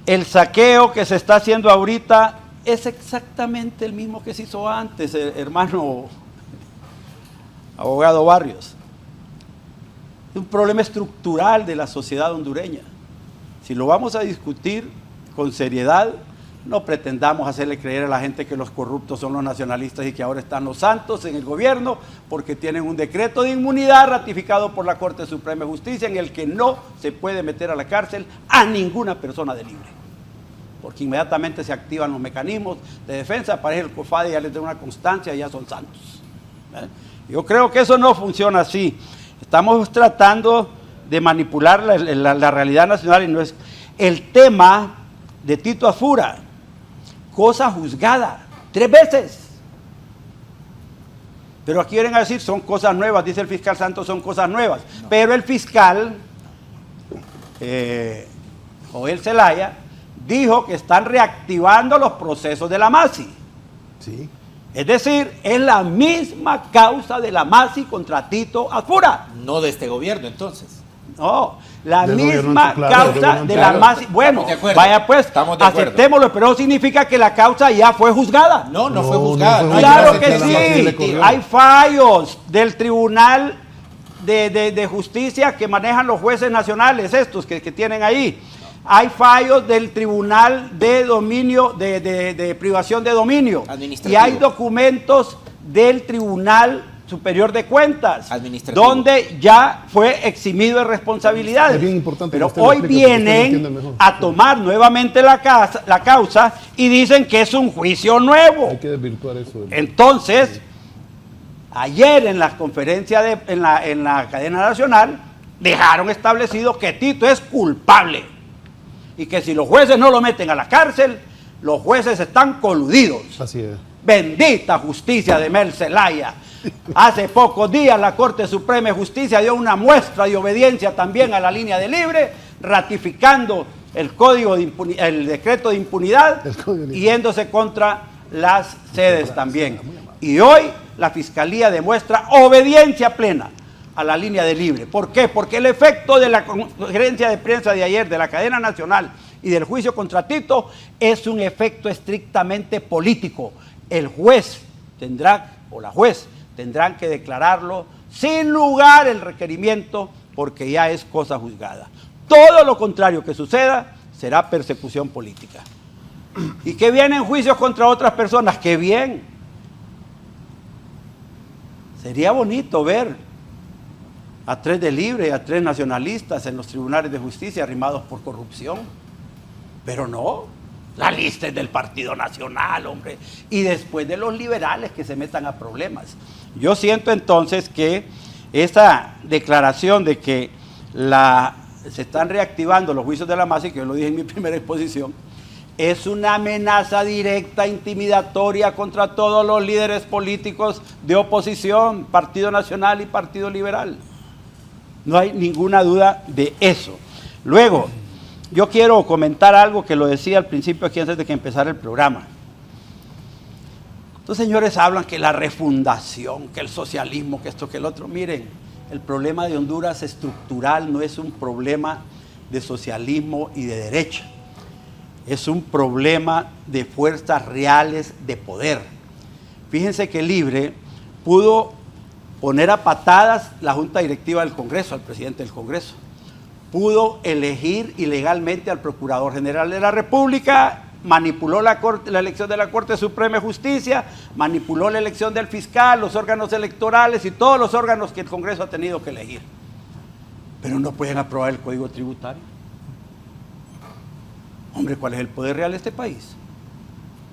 S2: el saqueo que se está haciendo ahorita es exactamente el mismo que se hizo antes, hermano abogado Barrios. Es un problema estructural de la sociedad hondureña. Si lo vamos a discutir con seriedad, no pretendamos hacerle creer a la gente que los corruptos son los nacionalistas y que ahora están los santos en el gobierno porque tienen un decreto de inmunidad ratificado por la Corte Suprema de Justicia en el que no se puede meter a la cárcel a ninguna persona de libre. Porque inmediatamente se activan los mecanismos de defensa, aparece el COFADE y ya les da una constancia y ya son santos. Yo creo que eso no funciona así. Estamos tratando de manipular la realidad nacional y no es el tema de Tito Afura, cosa juzgada 3 veces. Pero aquí quieren decir son cosas nuevas, dice el fiscal Santos, son cosas nuevas. No. Pero el fiscal Joel Zelaya dijo que están reactivando los procesos de la MASI.
S4: Sí.
S2: Es decir, es la misma causa de la MASI contra Tito Afura.
S3: No de este gobierno, entonces.
S2: No, la
S4: Del
S2: misma
S4: claro,
S2: causa de la MASI. Bueno, vaya pues, aceptémoslo, pero eso significa que la causa ya fue juzgada.
S3: No fue juzgada.
S4: No,
S2: claro que sí. Hay fallos del Tribunal de Justicia que manejan los jueces nacionales, estos que tienen ahí. Hay fallos del Tribunal de Dominio, de privación de dominio. Y hay documentos del Tribunal Superior de Cuentas, donde ya fue eximido de responsabilidades.
S4: Es bien importante.
S2: Pero hoy vienen a tomar nuevamente la causa y dicen que es un juicio nuevo.
S4: Hay que desvirtuar eso.
S2: Entonces, ayer en la conferencia en la cadena nacional, dejaron establecido que Tito es culpable y que si los jueces no lo meten a la cárcel, los jueces están coludidos.
S4: Así es.
S2: Bendita justicia de Mel Zelaya. Hace pocos días la Corte Suprema de Justicia dio una muestra de obediencia también a la línea de libre, ratificando el decreto de impunidad, yéndose contra las sedes también. Y hoy la Fiscalía demuestra obediencia plena a la línea de libre. ¿Por qué? Porque el efecto de la conferencia de prensa de ayer de la cadena nacional y del juicio contra Tito es un efecto estrictamente político. El juez tendrá, o la juez, tendrán que declararlo sin lugar el requerimiento porque ya es cosa juzgada. Todo lo contrario que suceda será persecución política. ¿Y que vienen juicios contra otras personas? ¡Qué bien! Sería bonito ver a 3 de libre y a 3 nacionalistas en los tribunales de justicia arrimados por corrupción. Pero no, la lista es del Partido Nacional, hombre. Y después de los liberales que se metan a problemas. Yo siento entonces que esa declaración de que se están reactivando los juicios de la masa, y que yo lo dije en mi primera exposición, es una amenaza directa, intimidatoria contra todos los líderes políticos de oposición, Partido Nacional y Partido Liberal. No hay ninguna duda de eso. Luego, yo quiero comentar algo que lo decía al principio aquí antes de que empezara el programa. Estos señores hablan que la refundación, que el socialismo, que esto, que el otro. Miren, el problema de Honduras estructural no es un problema de socialismo y de derecha. Es un problema de fuerzas reales de poder. Fíjense que Libre pudo poner a patadas la Junta Directiva del Congreso, al presidente del Congreso. Pudo elegir ilegalmente al Procurador General de la República, manipuló la elección de la Corte Suprema de Justicia, manipuló la elección del fiscal, los órganos electorales y todos los órganos que el Congreso ha tenido que elegir. Pero no pueden aprobar el Código Tributario. Hombre, ¿cuál es el poder real de este país?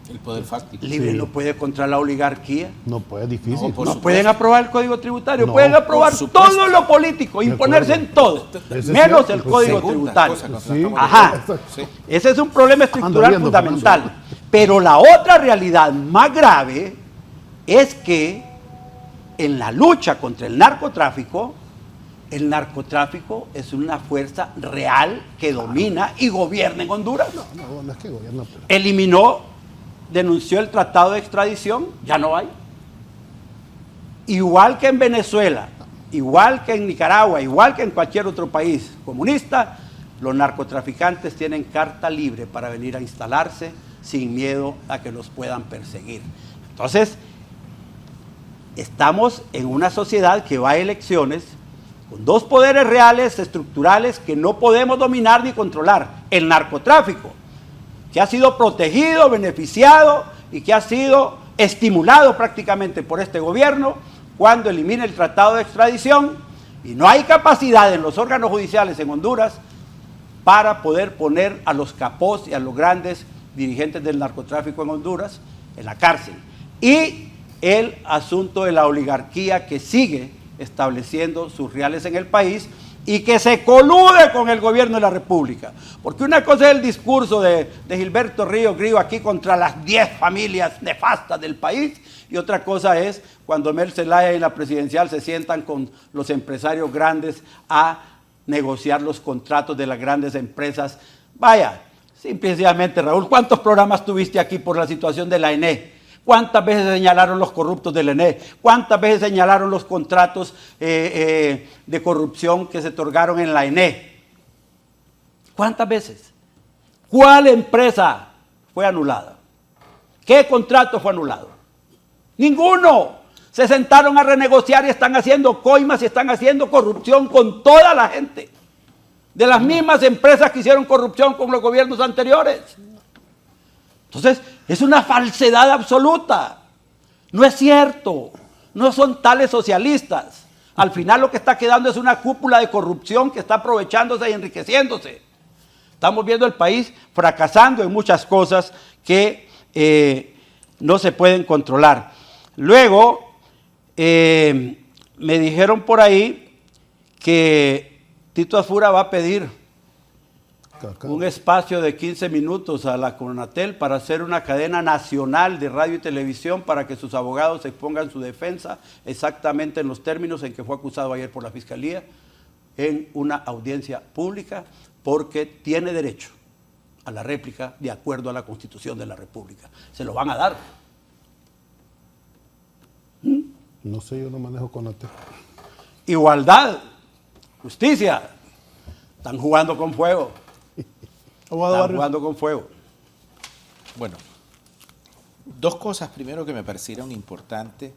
S3: El poder fáctico.
S2: Libre sí. No puede contra la oligarquía.
S4: No puede, es difícil.
S2: No pueden aprobar el Código Tributario,
S4: No,
S2: pueden aprobar todo lo político, imponerse en todo, menos el Código Tributario.
S4: Sí.
S2: Ajá.
S3: Sí.
S2: Ese es un problema estructural fundamental. Pero la otra realidad más grave es que en la lucha contra el narcotráfico es una fuerza real que domina y gobierna en Honduras.
S4: No es que gobierna.
S2: Denunció el tratado de extradición, ya no hay. Igual que en Venezuela, igual que en Nicaragua, igual que en cualquier otro país comunista, los narcotraficantes tienen carta libre para venir a instalarse sin miedo a que los puedan perseguir. Entonces, estamos en una sociedad que va a elecciones con 2 poderes reales, estructurales, que no podemos dominar ni controlar. El narcotráfico, que ha sido protegido, beneficiado y que ha sido estimulado prácticamente por este gobierno cuando elimina el tratado de extradición, y no hay capacidad en los órganos judiciales en Honduras para poder poner a los capós y a los grandes dirigentes del narcotráfico en Honduras en la cárcel. Y el asunto de la oligarquía que sigue estableciendo sus reales en el país y que se colude con el gobierno de la República. Porque una cosa es el discurso de Gilberto Ríos Grillo aquí contra las 10 familias nefastas del país, y otra cosa es cuando Mel Zelaya y la presidencial se sientan con los empresarios grandes a negociar los contratos de las grandes empresas. Vaya, simplemente, Raúl, ¿cuántos programas tuviste aquí por la situación de la ENE? ¿Cuántas veces señalaron los corruptos del ENE? ¿Cuántas veces señalaron los contratos de corrupción que se otorgaron en la ENE? ¿Cuántas veces? ¿Cuál empresa fue anulada? ¿Qué contrato fue anulado? Ninguno. Se sentaron a renegociar y están haciendo coimas y están haciendo corrupción con toda la gente. De las mismas empresas que hicieron corrupción con los gobiernos anteriores. Entonces, es una falsedad absoluta. No es cierto. No son tales socialistas. Al final lo que está quedando es una cúpula de corrupción que está aprovechándose y enriqueciéndose. Estamos viendo el país fracasando en muchas cosas que no se pueden controlar. Luego, me dijeron por ahí que Tito Asfura va a pedir
S1: Cacao.
S2: un espacio de 15 minutos a la Conatel para hacer una cadena nacional de radio y televisión para que sus abogados expongan su defensa exactamente en los términos en que fue acusado ayer por la Fiscalía en una audiencia pública, porque tiene derecho a la réplica de acuerdo a la Constitución de la República. Se lo van a dar.
S4: No sé, yo no manejo Conatel.
S2: Igualdad, justicia. Están jugando con fuego.
S5: Abogado
S2: Están
S5: Barrios.
S2: jugando con fuego.
S3: Bueno, dos cosas primero que me parecieron importantes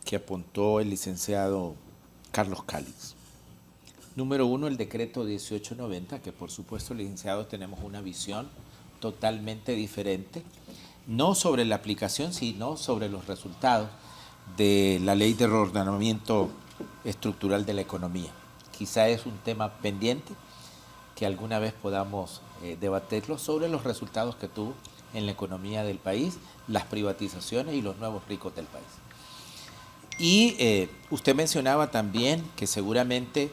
S3: que apuntó el licenciado Carlos Cálix. Número uno, el decreto 1890, que por supuesto, licenciados, tenemos una visión totalmente diferente, no sobre la aplicación, sino sobre los resultados de la ley de reordenamiento estructural de la economía. Quizá es un tema pendiente que alguna vez podamos debatirlo sobre los resultados que tuvo en la economía del país, las privatizaciones y los nuevos ricos del país. Y usted mencionaba también que seguramente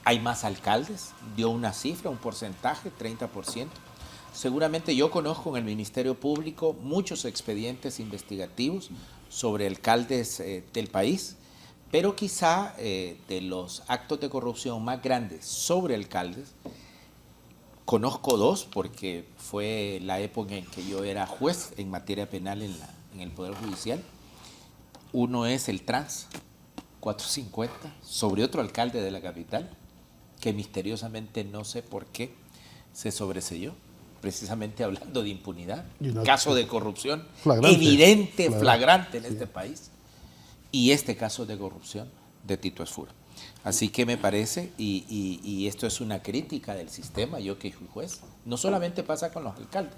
S3: hay más alcaldes, dio una cifra, un porcentaje, 30%. Seguramente yo conozco en el Ministerio Público muchos expedientes investigativos sobre alcaldes del país, pero quizá de los actos de corrupción más grandes sobre alcaldes, conozco dos porque fue la época en que yo era juez en materia penal en el Poder Judicial. Uno es el Trans 450 sobre otro alcalde de la capital que misteriosamente no sé por qué se sobreseyó, precisamente hablando de impunidad, caso de corrupción evidente, flagrante en este país, y este caso de corrupción de Tito Asfura. Así que me parece, y esto es una crítica del sistema, yo que fui juez, no solamente pasa con los alcaldes,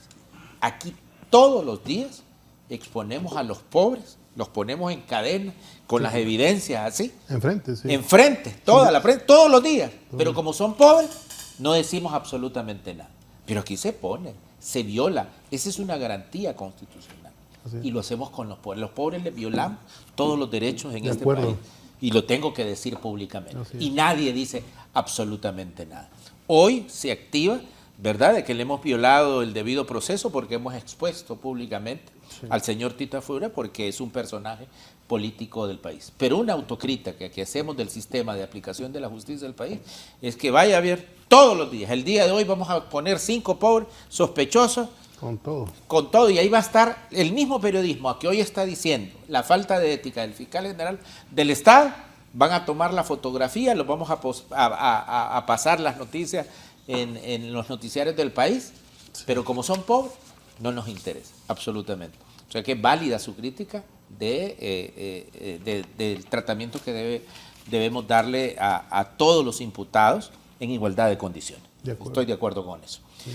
S3: aquí todos los días exponemos a los pobres, los ponemos en cadena con las evidencias así.
S4: Enfrente, sí.
S3: Enfrente, toda la prensa, todos los días. Pero como son pobres, no decimos absolutamente nada. Pero aquí se pone, se viola. Esa es una garantía constitucional. Y lo hacemos con los pobres. Los pobres les violamos todos los derechos en este país. Y lo tengo que decir públicamente. Y nadie dice absolutamente nada. Hoy se activa, ¿verdad?, de que le hemos violado el debido proceso porque hemos expuesto públicamente al señor Tito Asfura porque es un personaje político del país. Pero una autocrítica que hacemos del sistema de aplicación de la justicia del país es que vaya a ver todos los días. El día de hoy vamos a poner 5 pobres sospechosos. Con todo. Y ahí va a estar el mismo periodismo que hoy está diciendo la falta de ética del fiscal general del Estado. Van a tomar la fotografía, los vamos a pasar las noticias en los noticiarios del país, pero como son pobres, no nos interesa, absolutamente. O sea que es válida su crítica del tratamiento que debemos darle a todos los imputados en igualdad de condiciones. Estoy de acuerdo con eso. Sí.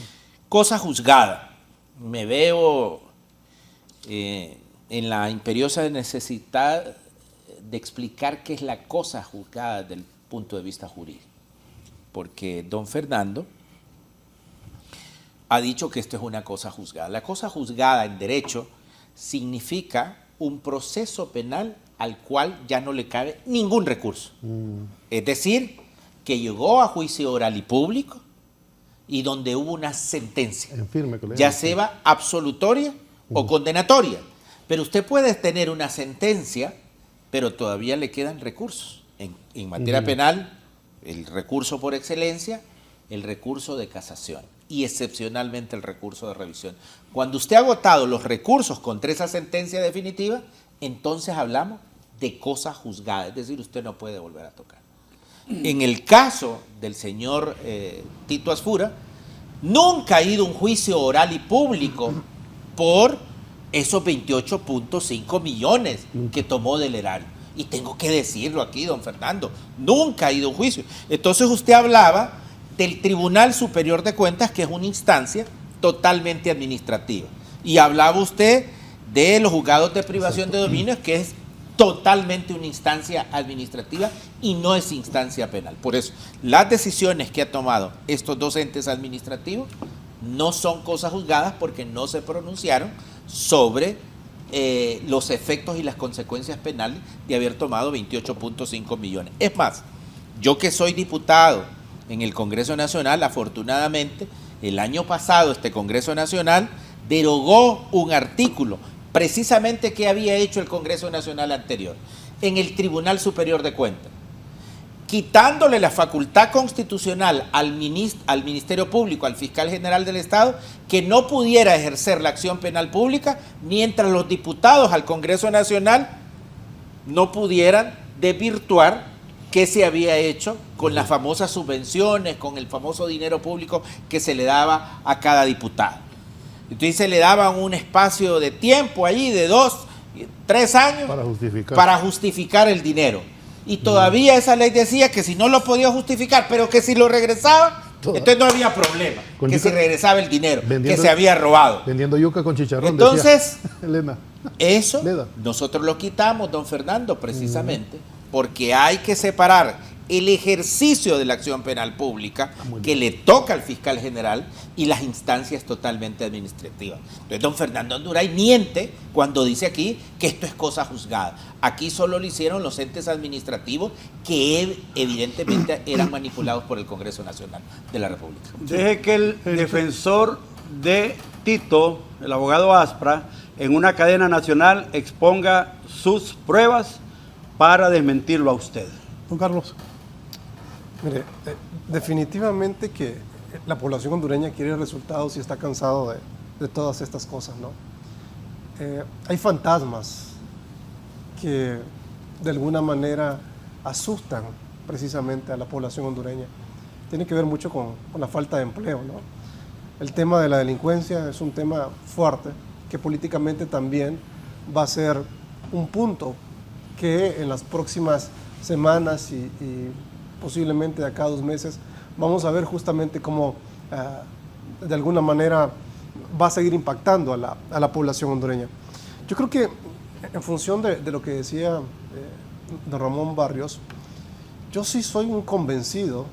S3: Cosa juzgada. Me veo en la imperiosa necesidad de explicar qué es la cosa juzgada desde el punto de vista jurídico. Porque don Fernando ha dicho que esto es una cosa juzgada. La cosa juzgada en derecho significa un proceso penal al cual ya no le cabe ningún recurso. Es decir, que llegó a juicio oral y público y donde hubo una sentencia, ya sea absolutoria o condenatoria. Pero usted puede tener una sentencia, pero todavía le quedan recursos. En materia penal, el recurso por excelencia, el recurso de casación y excepcionalmente el recurso de revisión. Cuando usted ha agotado los recursos contra esa sentencia definitiva, entonces hablamos de cosa juzgada, es decir, usted no puede volver a tocar. En el caso del señor Tito Asfura, nunca ha ido a un juicio oral y público por esos 28.5 millones que tomó del erario. Y tengo que decirlo aquí, don Fernando, nunca ha ido a un juicio. Entonces usted hablaba del Tribunal Superior de Cuentas, que es una instancia totalmente administrativa. Y hablaba usted de los juzgados de privación de dominios, que es totalmente una instancia administrativa y no es instancia penal. Por eso, las decisiones que ha tomado estos dos entes administrativos no son cosas juzgadas porque no se pronunciaron sobre los efectos y las consecuencias penales de haber tomado 28.5 millones. Es más, Yo que soy diputado en el Congreso Nacional, afortunadamente, el año pasado este Congreso Nacional derogó un artículo precisamente que había hecho el Congreso Nacional anterior en el Tribunal Superior de Cuentas, quitándole la facultad constitucional al Ministerio Público, al Fiscal General del Estado, que no pudiera ejercer la acción penal pública mientras los diputados al Congreso Nacional no pudieran desvirtuar qué se había hecho con las famosas subvenciones, con el famoso dinero público que se le daba a cada diputado. Entonces se le daba un espacio de tiempo allí de 2, 3 años para justificar el dinero. Y todavía esa ley decía que si no lo podía justificar, pero que si lo regresaba, entonces no había problema, que si regresaba el dinero que se había robado.
S4: Vendiendo yuca con chicharrón.
S3: Entonces,
S4: Elena.
S3: Eso nosotros lo quitamos, don Fernando, precisamente porque hay que separar el ejercicio de la acción penal pública que le toca al fiscal general y las instancias totalmente administrativas. Entonces, don Fernando Anduray miente cuando dice aquí que esto es cosa juzgada. Aquí solo lo hicieron los entes administrativos que evidentemente eran manipulados por el Congreso Nacional de la República.
S2: Deje que el defensor de Tito, el abogado Aspra, en una cadena nacional exponga sus pruebas para desmentirlo a usted.
S1: Don Carlos.
S5: Mire, definitivamente que la población hondureña quiere resultados y está cansado de todas estas cosas, ¿no? Hay fantasmas que de alguna manera asustan precisamente a la población hondureña. Tiene que ver mucho con la falta de empleo, ¿no? El tema de la delincuencia es un tema fuerte que políticamente también va a ser un punto que en las próximas semanas y posiblemente de acá a 2 meses vamos a ver justamente cómo de alguna manera va a seguir impactando a la población hondureña. Yo creo que en función de lo que decía don Ramón Barrios, yo sí soy un convencido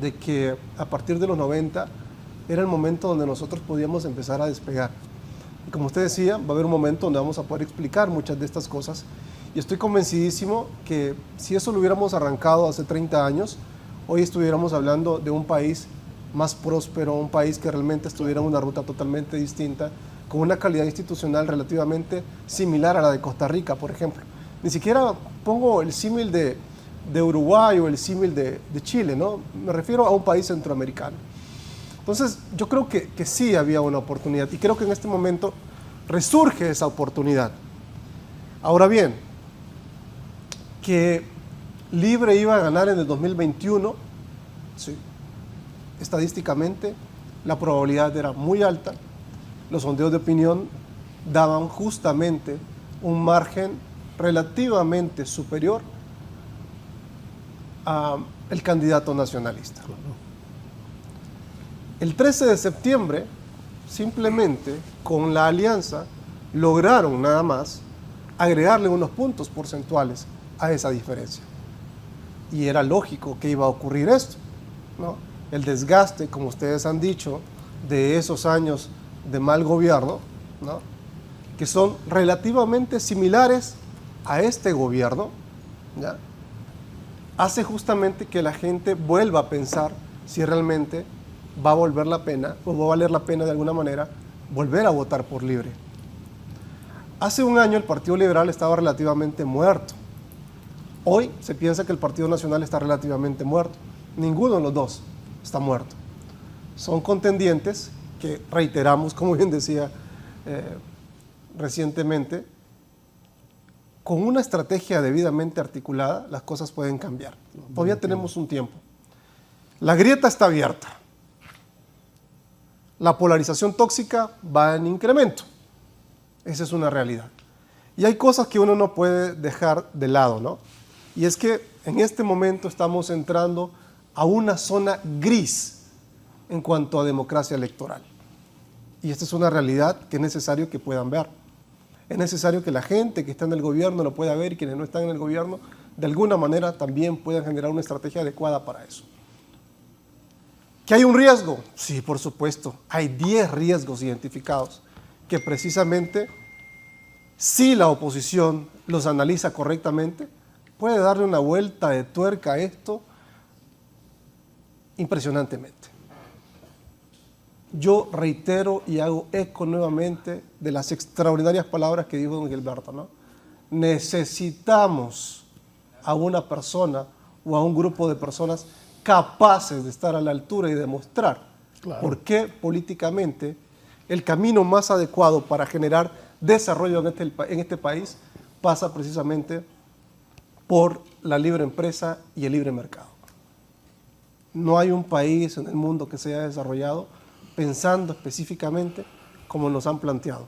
S5: de que a partir de los 90 era el momento donde nosotros podíamos empezar a despegar. Y como usted decía, va a haber un momento donde vamos a poder explicar muchas de estas cosas. Y estoy convencidísimo que si eso lo hubiéramos arrancado hace 30 años, hoy estuviéramos hablando de un país más próspero, un país que realmente estuviera en una ruta totalmente distinta, con una calidad institucional relativamente similar a la de Costa Rica, por ejemplo. Ni siquiera pongo el símil de Uruguay o el símil de Chile, ¿no? Me refiero a un país centroamericano. Entonces, yo creo que sí había una oportunidad y creo que en este momento resurge esa oportunidad. Ahora bien, que Libre iba a ganar en el 2021, sí, estadísticamente la probabilidad era muy alta. Los sondeos de opinión daban justamente un margen relativamente superior al candidato nacionalista. El 13 de septiembre, simplemente con la alianza, lograron nada más agregarle unos puntos porcentuales a esa diferencia. Y era lógico que iba a ocurrir esto, ¿no? El desgaste, como ustedes han dicho, de esos años de mal gobierno, ¿no? Que son relativamente similares a este gobierno, ¿ya? Hace justamente que la gente vuelva a pensar si realmente va a volver la pena o va a valer la pena de alguna manera volver a votar por Libre. Hace un año el Partido Liberal estaba relativamente muerto. Hoy se piensa que el Partido Nacional está relativamente muerto. Ninguno de los dos está muerto. Son contendientes que, reiteramos, como bien decía recientemente, con una estrategia debidamente articulada, las cosas pueden cambiar. Todavía tenemos un tiempo. La grieta está abierta. La polarización tóxica va en incremento. Esa es una realidad. Y hay cosas que uno no puede dejar de lado, ¿no? Y es que en este momento estamos entrando a una zona gris en cuanto a democracia electoral. Y esta es una realidad que es necesario que puedan ver. Es necesario que la gente que está en el gobierno lo pueda ver y quienes no están en el gobierno de alguna manera también puedan generar una estrategia adecuada para eso. ¿Que hay un riesgo? Sí, por supuesto. Hay 10 riesgos identificados que precisamente, si la oposición los analiza correctamente, puede darle una vuelta de tuerca a esto impresionantemente. Yo reitero y hago eco nuevamente de las extraordinarias palabras que dijo don Gilberto, ¿no? Necesitamos a una persona o a un grupo de personas capaces de estar a la altura y demostrar por qué políticamente el camino más adecuado para generar desarrollo en este país pasa precisamente por la libre empresa y el libre mercado. No hay un país en el mundo que se haya desarrollado pensando específicamente como nos han planteado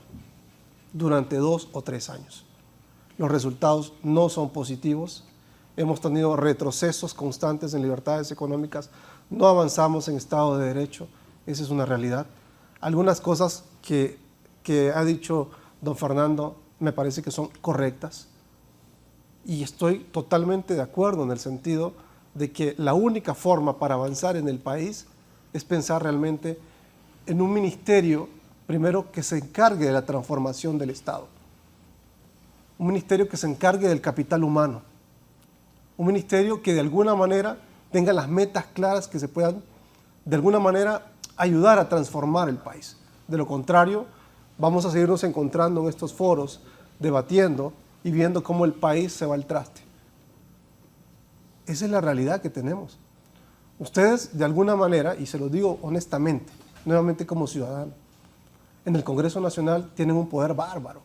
S5: durante 2 o 3 años. Los resultados no son positivos, hemos tenido retrocesos constantes en libertades económicas, no avanzamos en Estado de Derecho, esa es una realidad. Algunas cosas que ha dicho don Fernando me parece que son correctas y estoy totalmente de acuerdo en el sentido de que la única forma para avanzar en el país es pensar realmente en un ministerio, primero, que se encargue de la transformación del Estado. Un ministerio que se encargue del capital humano. Un ministerio que de alguna manera tenga las metas claras que se puedan, de alguna manera, ayudar a transformar el país. De lo contrario, vamos a seguirnos encontrando en estos foros, debatiendo y viendo cómo el país se va al traste. Esa es la realidad que tenemos. Ustedes, de alguna manera, y se lo digo honestamente, nuevamente como ciudadano, en el Congreso Nacional tienen un poder bárbaro.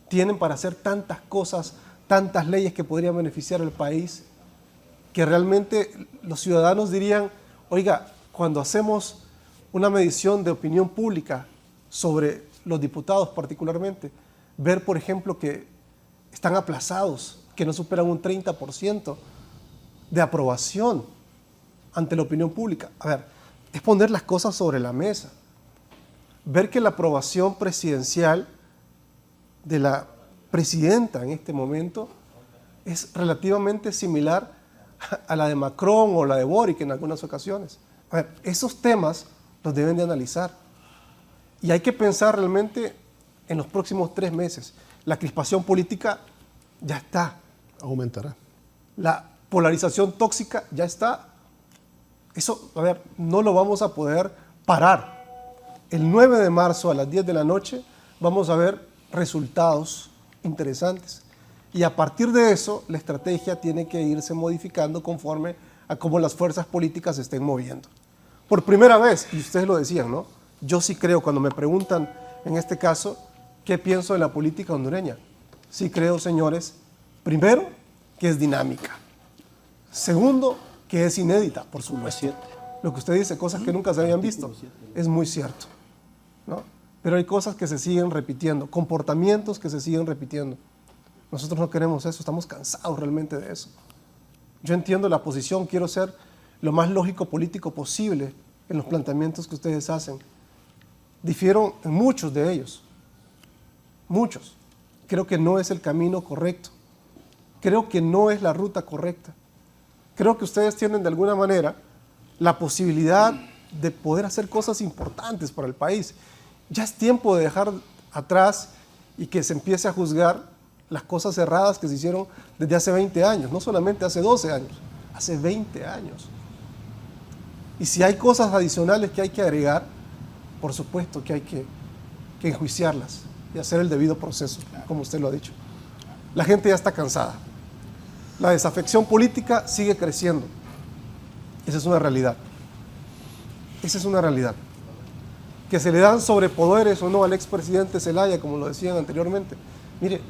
S5: Tienen para hacer tantas cosas, tantas leyes que podrían beneficiar al país, que realmente los ciudadanos dirían, oiga, cuando hacemos una medición de opinión pública sobre los diputados particularmente, ver, por ejemplo, que están aplazados, que no superan un 30% de aprobación ante la opinión pública. A ver, es poner las cosas sobre la mesa. Ver que la aprobación presidencial de la presidenta en este momento es relativamente similar a la de Macron o la de Boric en algunas ocasiones. A ver, esos temas los deben de analizar. Y hay que pensar realmente en los próximos 3 meses. La crispación política ya está.
S4: Aumentará.
S5: La polarización tóxica ya está. Eso, a ver, no lo vamos a poder parar. El 9 de marzo a las 10 de la noche vamos a ver resultados interesantes. Y a partir de eso, la estrategia tiene que irse modificando conforme a cómo las fuerzas políticas se estén moviendo. Por primera vez, y ustedes lo decían, ¿no? Yo sí creo, cuando me preguntan, en este caso, ¿qué pienso de la política hondureña? Sí creo, señores, primero, que es dinámica. Segundo, que es inédita, por supuesto. Lo que usted dice, cosas que nunca se habían visto, es muy cierto, ¿no? Pero hay cosas que se siguen repitiendo, comportamientos que se siguen repitiendo. Nosotros no queremos eso, estamos cansados realmente de eso. Yo entiendo la posición, quiero ser lo más lógico político posible en los planteamientos que ustedes hacen. Difiero en muchos de ellos, muchos. Creo que no es el camino correcto, creo que no es la ruta correcta. Creo que ustedes tienen de alguna manera la posibilidad de poder hacer cosas importantes para el país. Ya es tiempo de dejar atrás y que se empiece a juzgar las cosas erradas que se hicieron desde hace 20 años, no solamente hace 12 años, hace 20 años. Y si hay cosas adicionales que hay que agregar, por supuesto que hay que enjuiciarlas y hacer el debido proceso, como usted lo ha dicho. La gente ya está cansada. La desafección política sigue creciendo. Esa es una realidad. Esa es una realidad. Que se le dan sobrepoderes o no al expresidente Zelaya, como lo decían anteriormente. Mire,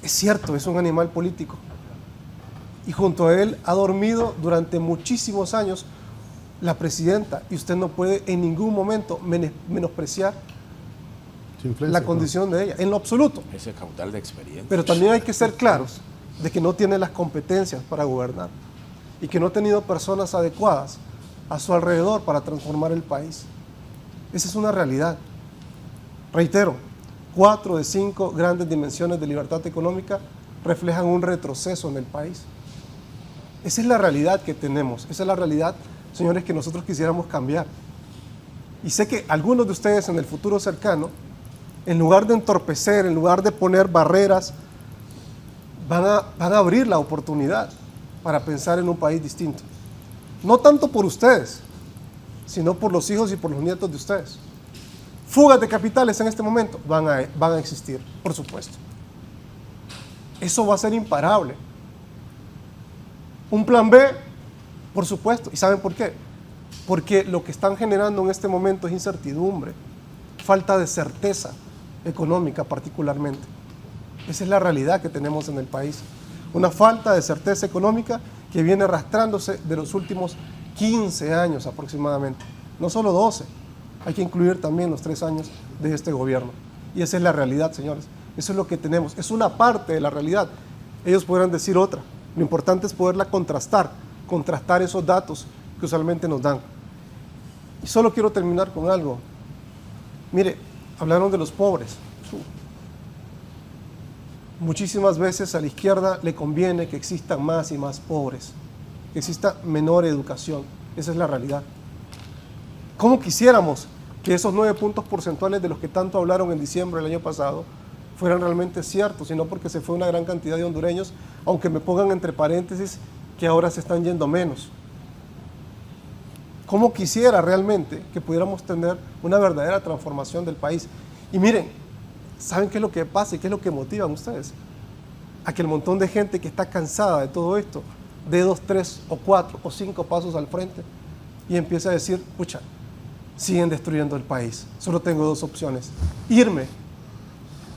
S5: es cierto, es un animal político. Y junto a él ha dormido durante muchísimos años la presidenta. Y usted no puede en ningún momento menospreciar la condición de ella, en lo absoluto.
S3: Ese caudal de experiencia.
S5: Pero también hay que ser claros de que no tiene las competencias para gobernar y que no ha tenido personas adecuadas a su alrededor para transformar el país. Esa es una realidad. Reitero, 4 de 5 grandes dimensiones de libertad económica reflejan un retroceso en el país. Esa es la realidad que tenemos, esa es la realidad, señores, que nosotros quisiéramos cambiar. Y sé que algunos de ustedes en el futuro cercano, en lugar de entorpecer, en lugar de poner barreras, van a abrir la oportunidad para pensar en un país distinto. No tanto por ustedes, sino por los hijos y por los nietos de ustedes. Fugas de capitales en este momento van a existir, por supuesto. Eso va a ser imparable. Un plan B, por supuesto. ¿Y saben por qué? Porque lo que están generando en este momento es incertidumbre, falta de certeza económica particularmente. Esa es la realidad que tenemos en el país. Una falta de certeza económica que viene arrastrándose de los últimos 15 años aproximadamente. No solo 12, hay que incluir también los 3 años de este gobierno. Y esa es la realidad, señores. Eso es lo que tenemos. Es una parte de la realidad. Ellos podrán decir otra. Lo importante es poderla contrastar esos datos que usualmente nos dan. Y solo quiero terminar con algo. Mire, hablaron de los pobres. Muchísimas veces a la izquierda le conviene que existan más y más pobres, que exista menor educación. Esa es la realidad. ¿Cómo quisiéramos que esos 9 puntos porcentuales de los que tanto hablaron en diciembre del año pasado fueran realmente ciertos, sino porque se fue una gran cantidad de hondureños, aunque me pongan entre paréntesis que ahora se están yendo menos? ¿Cómo quisiera realmente que pudiéramos tener una verdadera transformación del país? Y miren, ¿saben qué es lo que pasa y qué es lo que motivan ustedes? A que el montón de gente que está cansada de todo esto dé 2, 3 o 4 o 5 pasos al frente y empiece a decir, pucha, siguen destruyendo el país. Solo tengo 2 opciones: irme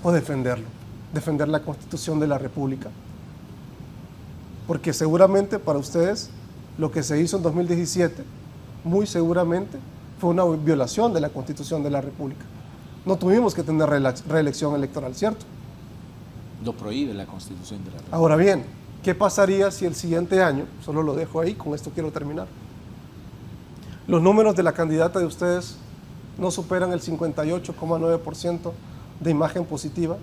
S5: o defenderlo, defender la Constitución de la República. Porque seguramente para ustedes lo que se hizo en 2017, muy seguramente fue una violación de la Constitución de la República. No tuvimos que tener reelección electoral, ¿cierto?
S3: Lo prohíbe la Constitución de la República.
S5: Ahora bien, ¿qué pasaría si el siguiente año, solo lo dejo ahí, con esto quiero terminar, los números de la candidata de ustedes no superan el 58,9% de imagen positiva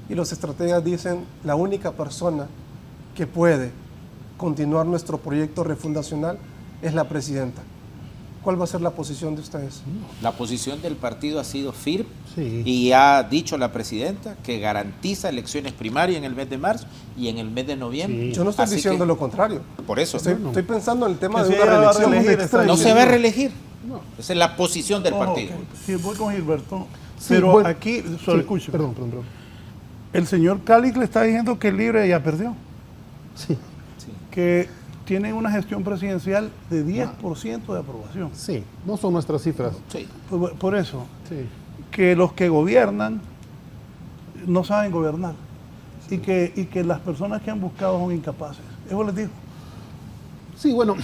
S5: y los estrategas dicen la única persona que puede continuar nuestro proyecto refundacional es la presidenta? ¿Cuál va a ser la posición de ustedes?
S3: La posición del partido ha sido firme,
S4: Sí.
S3: y ha dicho la presidenta que garantiza elecciones primarias en el mes de marzo y en el mes de noviembre.
S4: Sí.
S5: Yo no estoy
S3: Así
S5: diciendo
S3: que,
S5: lo contrario.
S3: por eso,
S5: Estoy pensando en el tema
S1: Que
S5: de
S1: si
S5: una
S1: ella va a
S5: reelección.
S1: reelegir,
S3: no se va a reelegir. Esa es la posición del
S1: Ojo,
S3: partido.
S1: sí, voy con Gilberto.
S4: Sí,
S1: Pero
S4: bueno,
S1: aquí,
S4: sí,
S1: escuche,
S4: perdón.
S1: el señor Calix le está diciendo que el Libre ya perdió,
S4: Sí,
S1: que tiene una gestión presidencial de 10% de aprobación.
S4: sí, no son nuestras cifras.
S3: Sí.
S1: Por eso,
S4: Sí.
S1: que los que gobiernan no saben gobernar y que las personas que han buscado son incapaces. Eso les digo.
S4: Sí, bueno,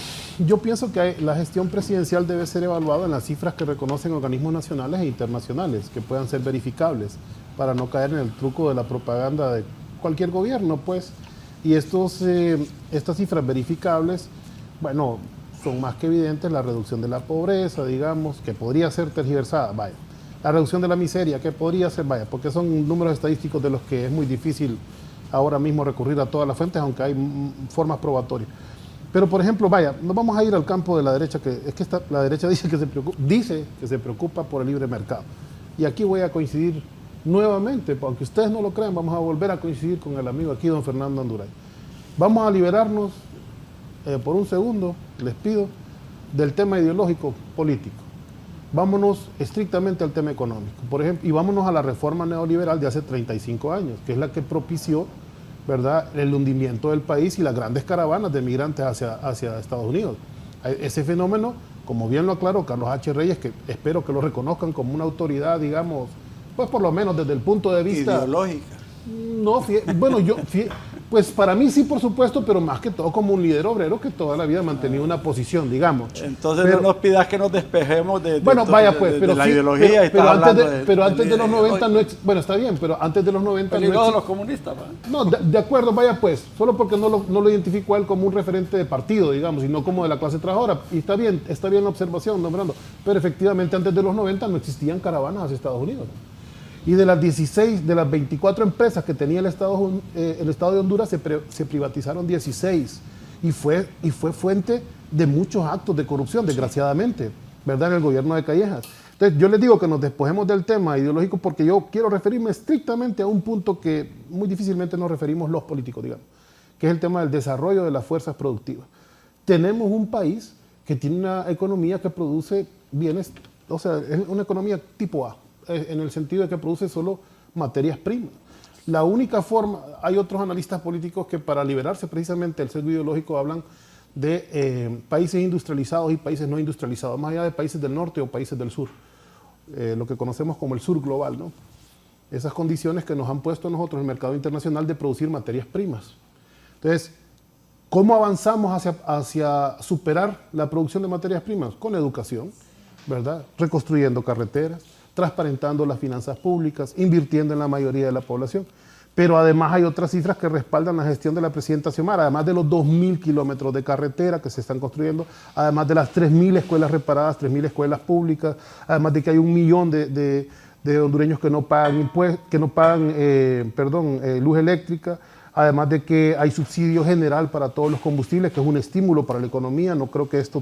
S4: yo pienso que la gestión presidencial debe ser evaluada en las cifras que reconocen organismos nacionales e internacionales, que puedan ser verificables, para no caer en el truco de la propaganda de cualquier gobierno, pues. Y estas cifras verificables, bueno, son más que evidentes: la reducción de la pobreza, digamos, que podría ser tergiversada, vaya. La reducción de la miseria, que podría ser, vaya, porque son números estadísticos de los que es muy difícil ahora mismo recurrir a todas las fuentes, aunque hay formas probatorias. Pero, por ejemplo, vaya, nos vamos a ir al campo de la derecha, que es que la derecha dice que se preocupa por el libre mercado. Y aquí voy a coincidir nuevamente, aunque ustedes no lo crean, vamos a volver a coincidir con el amigo aquí, don Fernando Anduray. Vamos a liberarnos por un segundo, les pido, del tema ideológico político. Vámonos estrictamente al tema económico, por ejemplo, y vámonos a la reforma neoliberal de hace 35 años, que es la que propició, ¿verdad?, el hundimiento del país y las grandes caravanas de migrantes hacia Estados Unidos. Ese fenómeno, como bien lo aclaró Carlos H. Reyes, que espero que lo reconozcan como una autoridad, digamos, pues por lo menos desde el punto de vista
S2: Ideológica.
S4: No, bueno, pues para mí sí, por supuesto, pero más que todo como un líder obrero que toda la vida ha mantenido una posición, digamos.
S2: Entonces
S4: Pero-
S2: no nos pidas que nos despejemos de
S4: Bueno, vaya pues, pero
S2: la
S4: sí,
S2: ideología.
S4: pero antes de los 90 no bueno, está bien, pero antes de los 90 no
S2: Peligrosos
S4: exi-
S2: los comunistas, ¿va?
S4: No, de acuerdo, vaya pues, solo porque no lo identifico a él como un referente de partido, digamos, y no como de la clase trabajadora. Y está bien la observación, don Fernando, pero efectivamente antes de los 90 no existían caravanas hacia Estados Unidos. Y de las 24 empresas que tenía el Estado de Honduras, se privatizaron 16. Y fue fuente de muchos actos de corrupción, desgraciadamente, ¿verdad?, en el gobierno de Callejas. Entonces, yo les digo que nos despojemos del tema ideológico porque yo quiero referirme estrictamente a un punto que muy difícilmente nos referimos los políticos, digamos, que es el tema del desarrollo de las fuerzas productivas. Tenemos un país que tiene una economía que produce bienes, o sea, es una economía tipo A, en el sentido de que produce solo materias primas. La única forma, hay otros analistas políticos que para liberarse precisamente del sesgo ideológico hablan de países industrializados y países no industrializados, más allá de países del norte o países del sur, lo que conocemos como el sur global, ¿no? Esas condiciones que nos han puesto a nosotros en el mercado internacional de producir materias primas. Entonces, ¿cómo avanzamos hacia superar la producción de materias primas? Con educación, ¿verdad? Reconstruyendo carreteras, transparentando las finanzas públicas, invirtiendo en la mayoría de la población. Pero además hay otras cifras que respaldan la gestión de la presidenta Xiomara, además de los 2.000 kilómetros de carretera que se están construyendo, además de las 3.000 escuelas reparadas, 3.000 escuelas públicas, además de que hay 1 millón de hondureños que no pagan luz eléctrica, además de que hay subsidio general para todos los combustibles, que es un estímulo para la economía. No creo que esto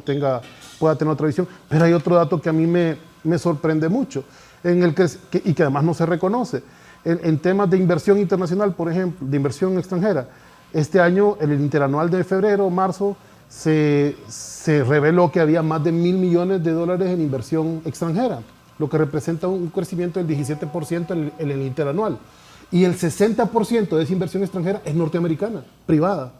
S4: pueda tener otra visión, pero hay otro dato que a mí me sorprende mucho, y que además no se reconoce. En temas de inversión internacional, por ejemplo, de inversión extranjera, este año, en el interanual de febrero, marzo, se reveló que había más de $1.000 millones en inversión extranjera, lo que representa un crecimiento del 17% en el interanual. Y el 60% de esa inversión extranjera es norteamericana, privada.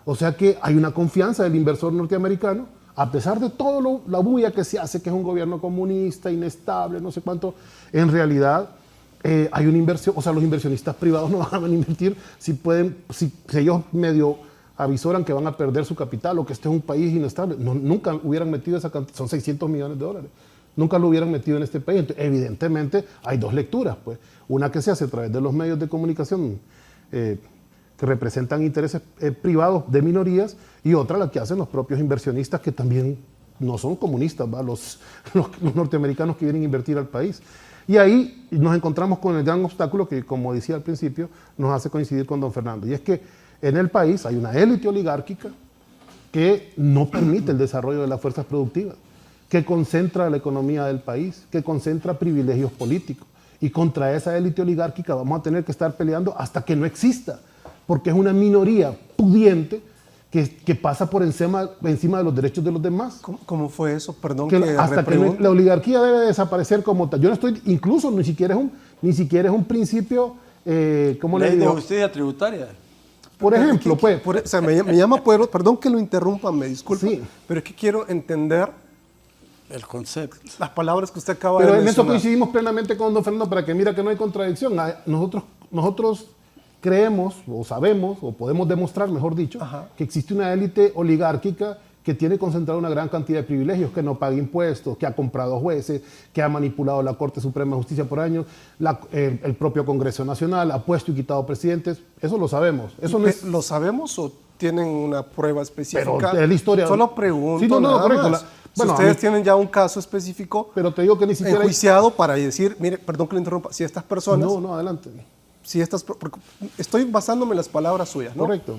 S4: O sea que hay una confianza del inversor norteamericano, a pesar de todo la bulla que se hace, que es un gobierno comunista, inestable, no sé cuánto, en realidad hay una inversión. O sea, los inversionistas privados no van a invertir si ellos medio avisoran que van a perder su capital o que este es un país inestable. Nunca hubieran metido esa cantidad, son $600 millones. Nunca lo hubieran metido en este país. Entonces, evidentemente hay dos lecturas, pues. Una que se hace a través de los medios de comunicación que representan intereses privados de minorías, y otra la que hacen los propios inversionistas, que también no son comunistas, ¿va? Los norteamericanos que vienen a invertir al país. Y ahí nos encontramos con el gran obstáculo que, como decía al principio, nos hace coincidir con don Fernando. Y es que en el país hay una élite oligárquica que no permite el desarrollo de las fuerzas productivas, que concentra la economía del país, que concentra privilegios políticos. Y contra esa élite oligárquica vamos a tener que estar peleando hasta que no exista, porque es una minoría pudiente que pasa por encima de los derechos de los demás.
S5: ¿Cómo fue eso? Perdón
S4: que hasta que la oligarquía debe desaparecer como tal. Yo no estoy, incluso ni siquiera es un principio, ¿cómo le digo?
S2: Ley de justicia tributaria.
S4: Por ejemplo, pues.
S5: O sea, me llama poder, perdón que lo interrumpa, me disculpa,
S4: Sí.
S5: pero es que quiero entender
S2: El concepto.
S5: las palabras que usted acaba
S4: Pero
S5: de
S4: en eso
S5: mencionar.
S4: coincidimos plenamente con don Fernando, para que mira que no hay contradicción. Nosotros creemos, o sabemos, o podemos demostrar, mejor dicho,
S5: Ajá.
S4: que existe una élite oligárquica que tiene concentrada una gran cantidad de privilegios, que no paga impuestos, que ha comprado jueces, que ha manipulado la Corte Suprema de Justicia por años, el propio Congreso Nacional, ha puesto y quitado presidentes. Eso lo sabemos. Eso no es...
S5: ¿Lo sabemos o tienen una prueba específica?
S4: Pero es la historia.
S5: Solo pregunto,
S4: Sí, no,
S5: nada
S4: correcto.
S5: más.
S4: Bueno,
S5: si ustedes tienen ya un caso específico
S4: pero te digo que ni siquiera...
S5: enjuiciado para decir, mire, perdón que lo interrumpa, si estas personas,
S4: No, adelante.
S5: porque estoy basándome en las palabras suyas, ¿no?
S4: Correcto.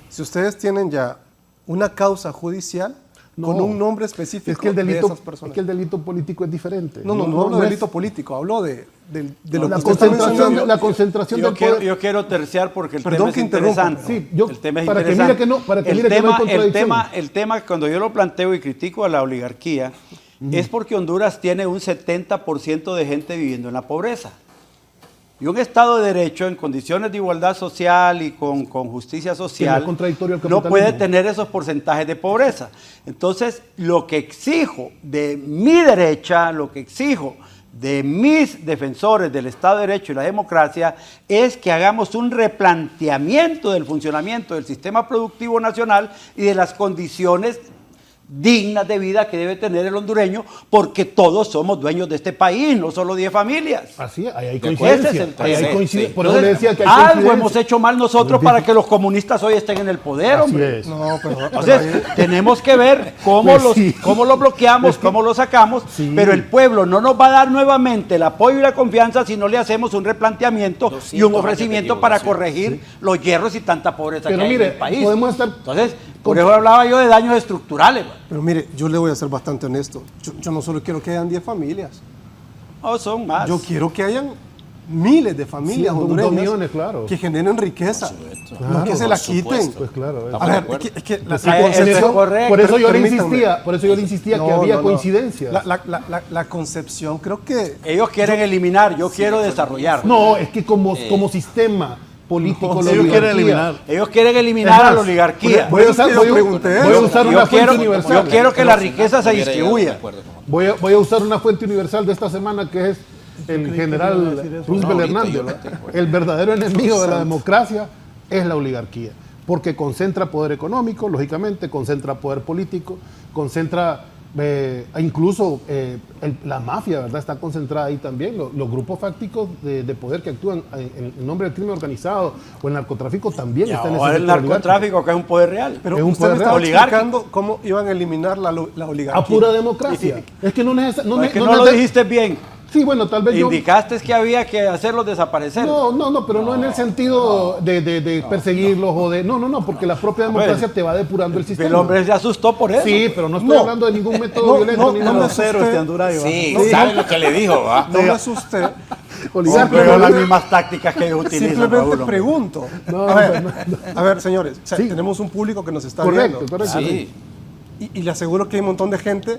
S5: Si ustedes tienen ya una causa judicial con un nombre específico
S4: Es que el
S5: de
S4: delito,
S5: esas personas.
S4: es que el delito político es diferente.
S5: No hablo de
S4: es-
S5: delito político, hablo de lo
S4: la
S5: que usted está
S4: concentración,
S5: mencionando.
S4: la concentración del poder.
S2: Yo quiero terciar porque el
S5: Perdón
S2: tema es
S5: que interrumpa.
S2: interesante.
S4: Sí,
S2: el tema es
S4: para que
S2: interesante.
S4: mire que no- para que
S2: el
S4: mire que no hay contradicción.
S2: el tema, cuando yo lo planteo y critico a la oligarquía, es porque Honduras tiene un 70% de gente viviendo en la pobreza. Y un Estado de Derecho en condiciones de igualdad social y con justicia social
S4: es contradictorio al
S2: no
S4: capitalismo.
S2: puede tener esos porcentajes de pobreza. Entonces, lo que exijo de mi derecha, lo que exijo de mis defensores del Estado de Derecho y la democracia es que hagamos un replanteamiento del funcionamiento del sistema productivo nacional y de las condiciones dignas de vida que debe tener el hondureño, porque todos somos dueños de este país, no solo 10 familias.
S4: Así es, ahí hay
S2: Ese es
S4: coincidencia.
S2: el
S4: Ahí hay
S2: tema.
S4: coincidencia.
S2: Sí.
S4: Por eso le decía que hay
S2: Algo
S4: coincidencia.
S2: hemos hecho mal nosotros para que los comunistas hoy estén en el poder,
S4: Así
S2: hombre.
S4: es.
S5: No, pero
S2: Entonces, tenemos que ver cómo,
S4: Pues sí.
S2: cómo lo bloqueamos, cómo lo sacamos,
S4: Sí.
S2: pero el pueblo no nos va a dar nuevamente el apoyo y la confianza si no le hacemos un replanteamiento
S3: 200
S2: y un
S3: años de
S2: ofrecimiento para
S3: divulgación.
S2: corregir los hierros y tanta pobreza
S4: Pero
S2: que hay
S4: mire,
S2: en el país.
S4: podemos estar-
S2: Entonces, por eso hablaba yo de daños estructurales. ¿va?
S5: Pero mire, yo le voy a ser bastante honesto. Yo no solo quiero que hayan 10 familias.
S2: No, son más.
S5: Yo quiero que hayan miles de familias
S4: Sí,
S5: hondureñas
S4: millones, claro.
S5: que generen riqueza, no que se la quiten.
S4: Pues claro.
S5: A ver, es que
S4: Pues
S5: la
S4: sí,
S5: concepción-
S4: por eso yo le
S5: Permítanme.
S4: insistía
S5: No,
S4: que había
S5: no, no.
S4: coincidencias.
S5: La concepción creo que
S2: Ellos quieren eliminar, yo quiero desarrollar.
S4: No, es que como sistema político, la
S1: Ellos quieren
S4: oligarquía-
S1: eliminar.
S2: Ellos quieren eliminar
S4: Es
S2: a
S4: más,
S2: la oligarquía.
S4: Voy a usar,
S5: Yo pregunté
S4: voy a
S5: eso.
S4: usar
S2: Yo
S4: una fuente
S2: quiero,
S4: universal.
S2: yo quiero que la riqueza se
S3: Hubiera llegado de
S2: distribuya.
S3: acuerdo con-
S4: Voy a usar una fuente universal de esta semana que es el
S1: que iba a
S4: general
S1: decir eso?
S4: Roosevelt
S3: No, ahorita yo
S4: Hernández.
S3: lo tengo.
S4: El verdadero enemigo de la democracia es la oligarquía, porque concentra poder económico, lógicamente, concentra poder político, concentra incluso la mafia, ¿verdad? Está concentrada ahí también. Los grupos fácticos de poder que actúan en nombre del crimen organizado o el narcotráfico también
S2: Y
S4: están en ese
S2: ahora el
S4: sector oligárquico.
S2: narcotráfico, que es un poder real.
S5: pero
S4: es un
S5: usted me
S4: poder
S5: estaba
S2: oligárquico.
S5: explicando cómo iban a eliminar la oligarquía.
S4: A pura democracia. Es que no necesita.
S2: No, es que no lo dijiste bien.
S4: Sí, bueno, tal vez yo.
S2: Indicaste que había que hacerlos desaparecer.
S4: No, pero no en el sentido de perseguirlos o de. No, porque la propia democracia te va depurando el sistema.
S2: El hombre se asustó por eso.
S4: Sí, pero no estoy
S5: No.
S4: hablando de ningún método
S5: No,
S4: violento
S5: no,
S4: ni
S5: no
S4: nada.
S5: me
S1: Cero
S5: asusté.
S1: este Andurayo.
S3: Sí,
S5: No,
S3: ¿saben lo que le dijo? ¿Va?
S5: No me asusté.
S4: Oligárquico,
S2: Pero las
S4: ¿no?
S2: mismas tácticas que ellos utilizan.
S5: Simplemente
S2: Raúl, hombre.
S5: pregunto.
S4: No,
S5: A ver, señores, o sea,
S4: Sí.
S5: tenemos un público que nos está
S4: Correcto,
S5: viendo.
S4: correcto.
S3: Sí.
S5: Y le aseguro que hay un montón de gente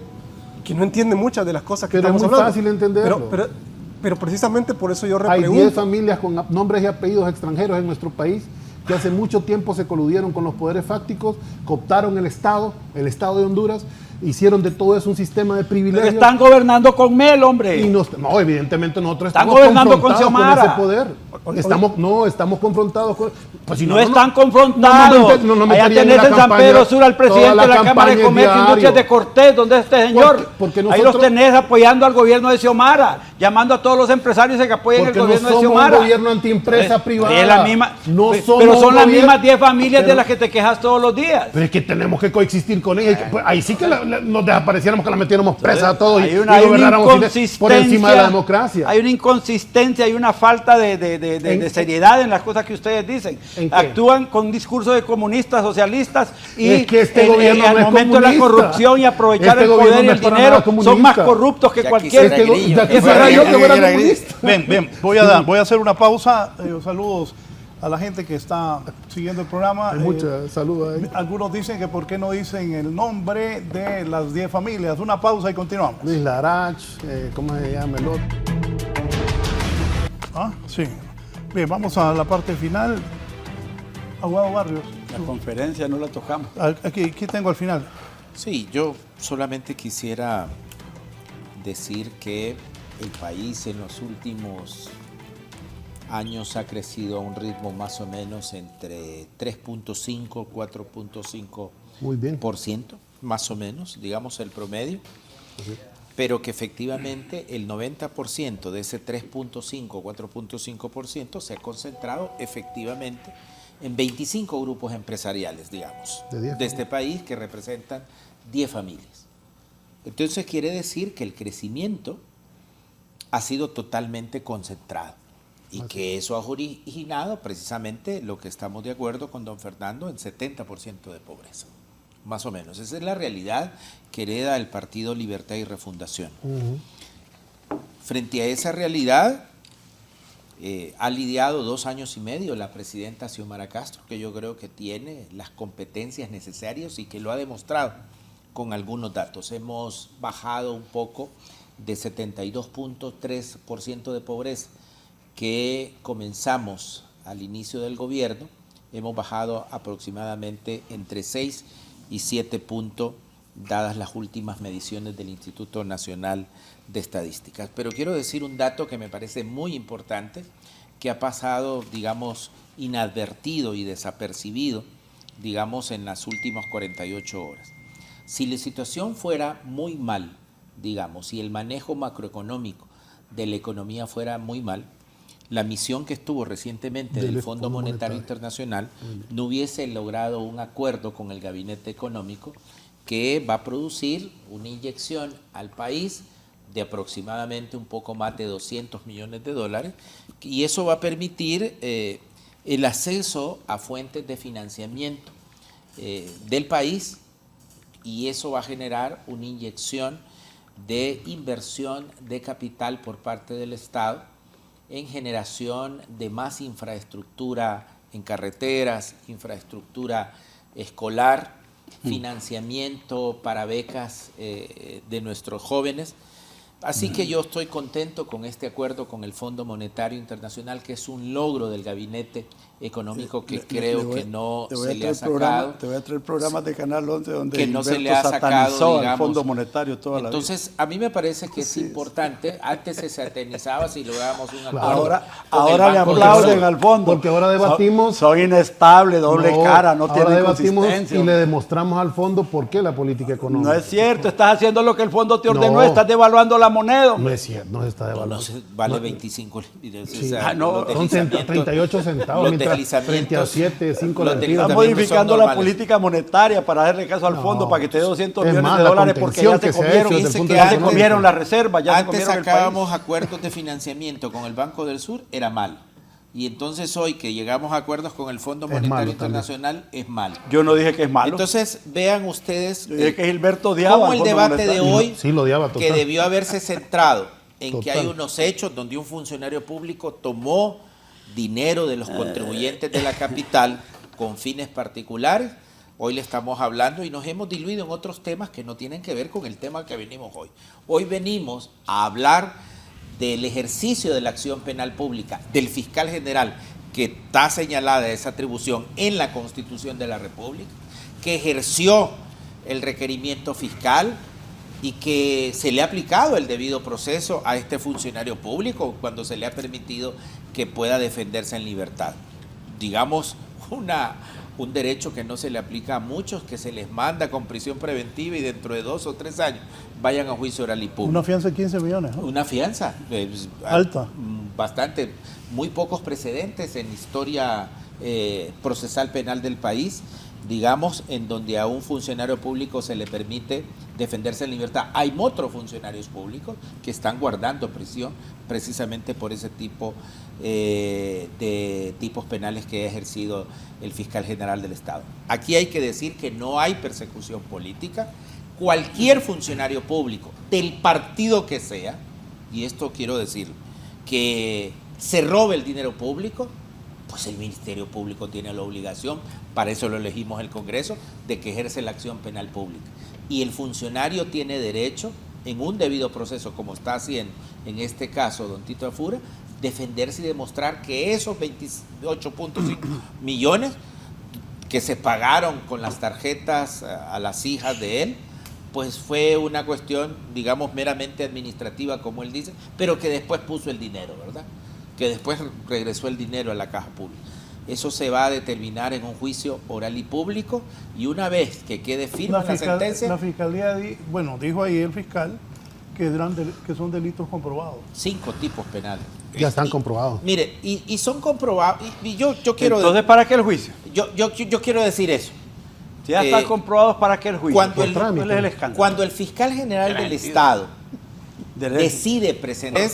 S5: que no entiende muchas de las cosas que
S4: Pero es
S5: estamos
S4: muy
S5: hablando.
S4: fácil entenderlo.
S5: Pero precisamente por eso yo
S4: Hay 10
S5: repregunto.
S4: familias con nombres y apellidos extranjeros en nuestro país que hace mucho tiempo se coludieron con los poderes fácticos, cooptaron el Estado de Honduras, hicieron de todo eso un sistema de
S2: Pero
S4: privilegios.
S2: están gobernando con Mel, hombre.
S4: Y no, evidentemente nosotros
S2: Están
S4: estamos
S2: gobernando con
S4: confrontados con
S2: Xiomara.
S4: ese poder. Estamos confrontados con. Pues si
S2: No están confrontados.
S4: no
S2: Allá
S4: meterían en
S2: tenés
S4: la
S2: en San
S4: campaña
S2: Pedro Sur al presidente
S4: toda
S2: de la
S4: la
S2: Cámara de
S4: campaña
S2: Comercio e
S4: diario.
S2: Industrias de Cortés, donde este señor.
S4: Porque
S2: Ahí
S4: nosotros-
S2: los tenés apoyando al gobierno de Xiomara, llamando a todos los empresarios a que apoyen el
S4: Porque no
S2: gobierno de
S4: somos un
S2: Xiomara.
S4: gobierno antiempresa privada.
S2: Es la misma,
S4: No
S2: pero
S4: somos
S2: son
S4: un
S2: las
S4: gobierno-
S2: mismas 10 familias de
S4: pero-
S2: las que te quejas todos los días.
S4: Pero es que tenemos que coexistir con ellas. Pues ahí sí que nos desapareciéramos, que la metiéramos presa a todos y
S2: Hay una
S4: gobernáramos por
S2: inconsistencia,
S4: encima de la democracia.
S2: hay una inconsistencia, hay una falta de seriedad en las cosas que ustedes dicen.
S4: ¿En qué?
S2: Actúan con un discurso de comunistas, socialistas y
S4: Es que este gobierno
S2: al
S4: no es
S2: momento de la
S4: comunista.
S2: corrupción y aprovechar
S4: Este
S2: el
S4: gobierno
S2: poder y
S4: no
S2: el
S4: es para
S2: dinero
S4: nada comunista.
S2: son más corruptos que
S3: Ya
S2: cualquier.
S3: quisiera Grillo.
S4: Ya quisiera yo que fuera comunista.
S1: Bien, voy a hacer una pausa. Saludos a la gente que está siguiendo el programa.
S4: Hay mucha salud ahí.
S1: Algunos dicen que por qué no dicen el nombre de las 10 familias. Una pausa y continuamos.
S4: Luis Larach, ¿cómo se llama el otro?
S1: Sí. Bien, vamos a la parte final. Aguado Barrios.
S2: La conferencia no la tocamos.
S1: Aquí tengo al final.
S3: Sí, yo solamente quisiera decir que el país en los últimos años ha crecido a un ritmo más o menos entre 3.5, 4.5%,
S4: Muy bien.
S3: más o menos, digamos el promedio, pero que efectivamente el 90% de ese 3.5, 4.5% se ha concentrado efectivamente en 25 grupos empresariales, digamos,
S4: De 10
S3: de este país que representan 10 familias. Entonces quiere decir que el crecimiento ha sido totalmente concentrado y que eso ha originado precisamente lo que estamos de acuerdo con don Fernando en 70% de pobreza, más o menos. Esa es la realidad que hereda el Partido Libertad y Refundación. Frente a esa realidad, ha lidiado 2 años y medio la presidenta Xiomara Castro, que yo creo que tiene las competencias necesarias y que lo ha demostrado con algunos datos. Hemos bajado un poco de 72.3% de pobreza que comenzamos al inicio del gobierno, hemos bajado aproximadamente entre 6 y 7 puntos, dadas las últimas mediciones del Instituto Nacional de Estadísticas. Pero quiero decir un dato que me parece muy importante, que ha pasado, digamos, inadvertido y desapercibido, digamos, en las últimas 48 horas. Si la situación fuera muy mal, digamos, si el manejo macroeconómico de la economía fuera muy mal, la misión que estuvo recientemente del Fondo Monetario Internacional no hubiese logrado un acuerdo con el Gabinete Económico que va a producir una inyección al país de aproximadamente un poco más de 200 millones de dólares, y eso va a permitir el acceso a fuentes de financiamiento del país, y eso va a generar una inyección de inversión de capital por parte del Estado en generación de más infraestructura en carreteras, infraestructura escolar, financiamiento para becas de nuestros jóvenes. Así que yo estoy contento con este acuerdo con el Fondo Monetario Internacional, que es un logro del gabinete económico que creo que no se le ha sacado.
S2: Te voy a traer programas de Canal 11 donde
S3: que no se le ha
S2: Gilberto
S3: sacado,
S2: satanizó
S3: digamos,
S2: al Fondo Monetario toda la vida.
S3: Entonces, a mí me parece que es importante. Antes se satanizaba si lográbamos un acuerdo.
S2: Ahora le
S3: Banco del
S2: aplauden
S3: Sur.
S2: al fondo.
S4: Porque ahora debatimos.
S2: Son inestables, doble cara, no
S4: ahora
S2: tienen
S4: debatimos
S2: consistencia.
S4: y le demostramos al fondo por qué la política económica.
S2: No es cierto, estás haciendo lo que el fondo te ordenó,
S4: No.
S2: estás devaluando la moneda.
S4: No es cierto, no se está
S3: No,
S4: devaluando.
S3: no sé, vale 25.
S4: Sí.
S2: No,
S4: Son 38 centavos, mientras frente a 7, 5
S3: los
S4: lempiras.
S2: Estás
S3: deslizamientos
S2: modificando
S3: son
S2: la
S3: normales.
S2: política monetaria para darle caso al
S4: No.
S2: fondo para que te dé 200
S4: Es
S2: millones
S4: más,
S2: de
S4: la
S2: dólares porque ya
S4: contención
S2: se
S4: que se ha
S2: comieron,
S4: hecho desde el
S3: Fíjense
S4: punto
S3: que
S4: de vista
S2: ya se
S3: antes-
S2: comieron las reservas, ya se
S3: Antes
S2: comieron el
S3: sacábamos
S2: país.
S3: acuerdos de financiamiento con el Banco del Sur, era mal. Y entonces hoy que llegamos a acuerdos con el Fondo
S4: Es
S3: Monetario
S4: malo
S3: Internacional, es mal.
S2: Yo no dije que es malo.
S3: Entonces, vean ustedes
S2: Yo dije que Gilberto odiaba
S3: cómo
S2: al
S3: el
S2: Fondo
S3: debate de
S2: Monetario.
S3: hoy,
S4: Sí, lo odiaba
S3: que
S4: total.
S3: debió haberse centrado en que hay
S4: Total.
S3: unos hechos donde un funcionario público tomó dinero de los contribuyentes de la capital con fines particulares. Hoy le estamos hablando y nos hemos diluido en otros temas que no tienen que ver con el tema que venimos hoy. Hoy venimos a hablar del ejercicio de la acción penal pública del fiscal general, que está señalada esa atribución en la Constitución de la República, que ejerció el requerimiento fiscal y que se le ha aplicado el debido proceso a este funcionario público cuando se le ha permitido que pueda defenderse en libertad. Digamos, un derecho que no se le aplica a muchos, que se les manda con prisión preventiva y dentro de 2 o 3 años vayan a juicio oral y público.
S1: Una fianza de 15 millones, ¿no?
S3: Una fianza
S1: Alta.
S3: Bastante, muy pocos precedentes en historia procesal penal del país, digamos, en donde a un funcionario público se le permite defenderse en libertad. Hay otros funcionarios públicos que están guardando prisión precisamente por ese tipo de tipos penales que ha ejercido el fiscal general del Estado. Aquí hay que decir que no hay persecución política. Cualquier funcionario público, del partido que sea, y esto quiero decir, que se robe el dinero público, pues el Ministerio Público tiene la obligación, para eso lo elegimos el Congreso, de que ejerce la acción penal pública. Y el funcionario tiene derecho, en un debido proceso, como está haciendo en este caso don Tito Afura, defenderse y demostrar que esos 28.5 millones que se pagaron con las tarjetas a las hijas de él, pues fue una cuestión, digamos, meramente administrativa, como él dice, pero que después puso el dinero, ¿verdad? Que después regresó el dinero a la caja pública. Eso se va a determinar en un juicio oral y público, y una vez que quede firme la sentencia,
S1: La fiscalía, dijo ahí el fiscal que son delitos comprobados.
S3: 5 tipos penales.
S4: Ya están comprobados.
S3: Mire, y son comprobados, y yo quiero...
S2: Entonces, ¿para qué el juicio?
S3: Yo quiero decir eso.
S2: Si ya están comprobados, ¿para qué el juicio?
S3: Cuando
S2: ¿Cuál
S3: el-
S2: es el escándalo?
S3: Cuando el fiscal general del Estado
S2: Derecho.
S3: decide presentar,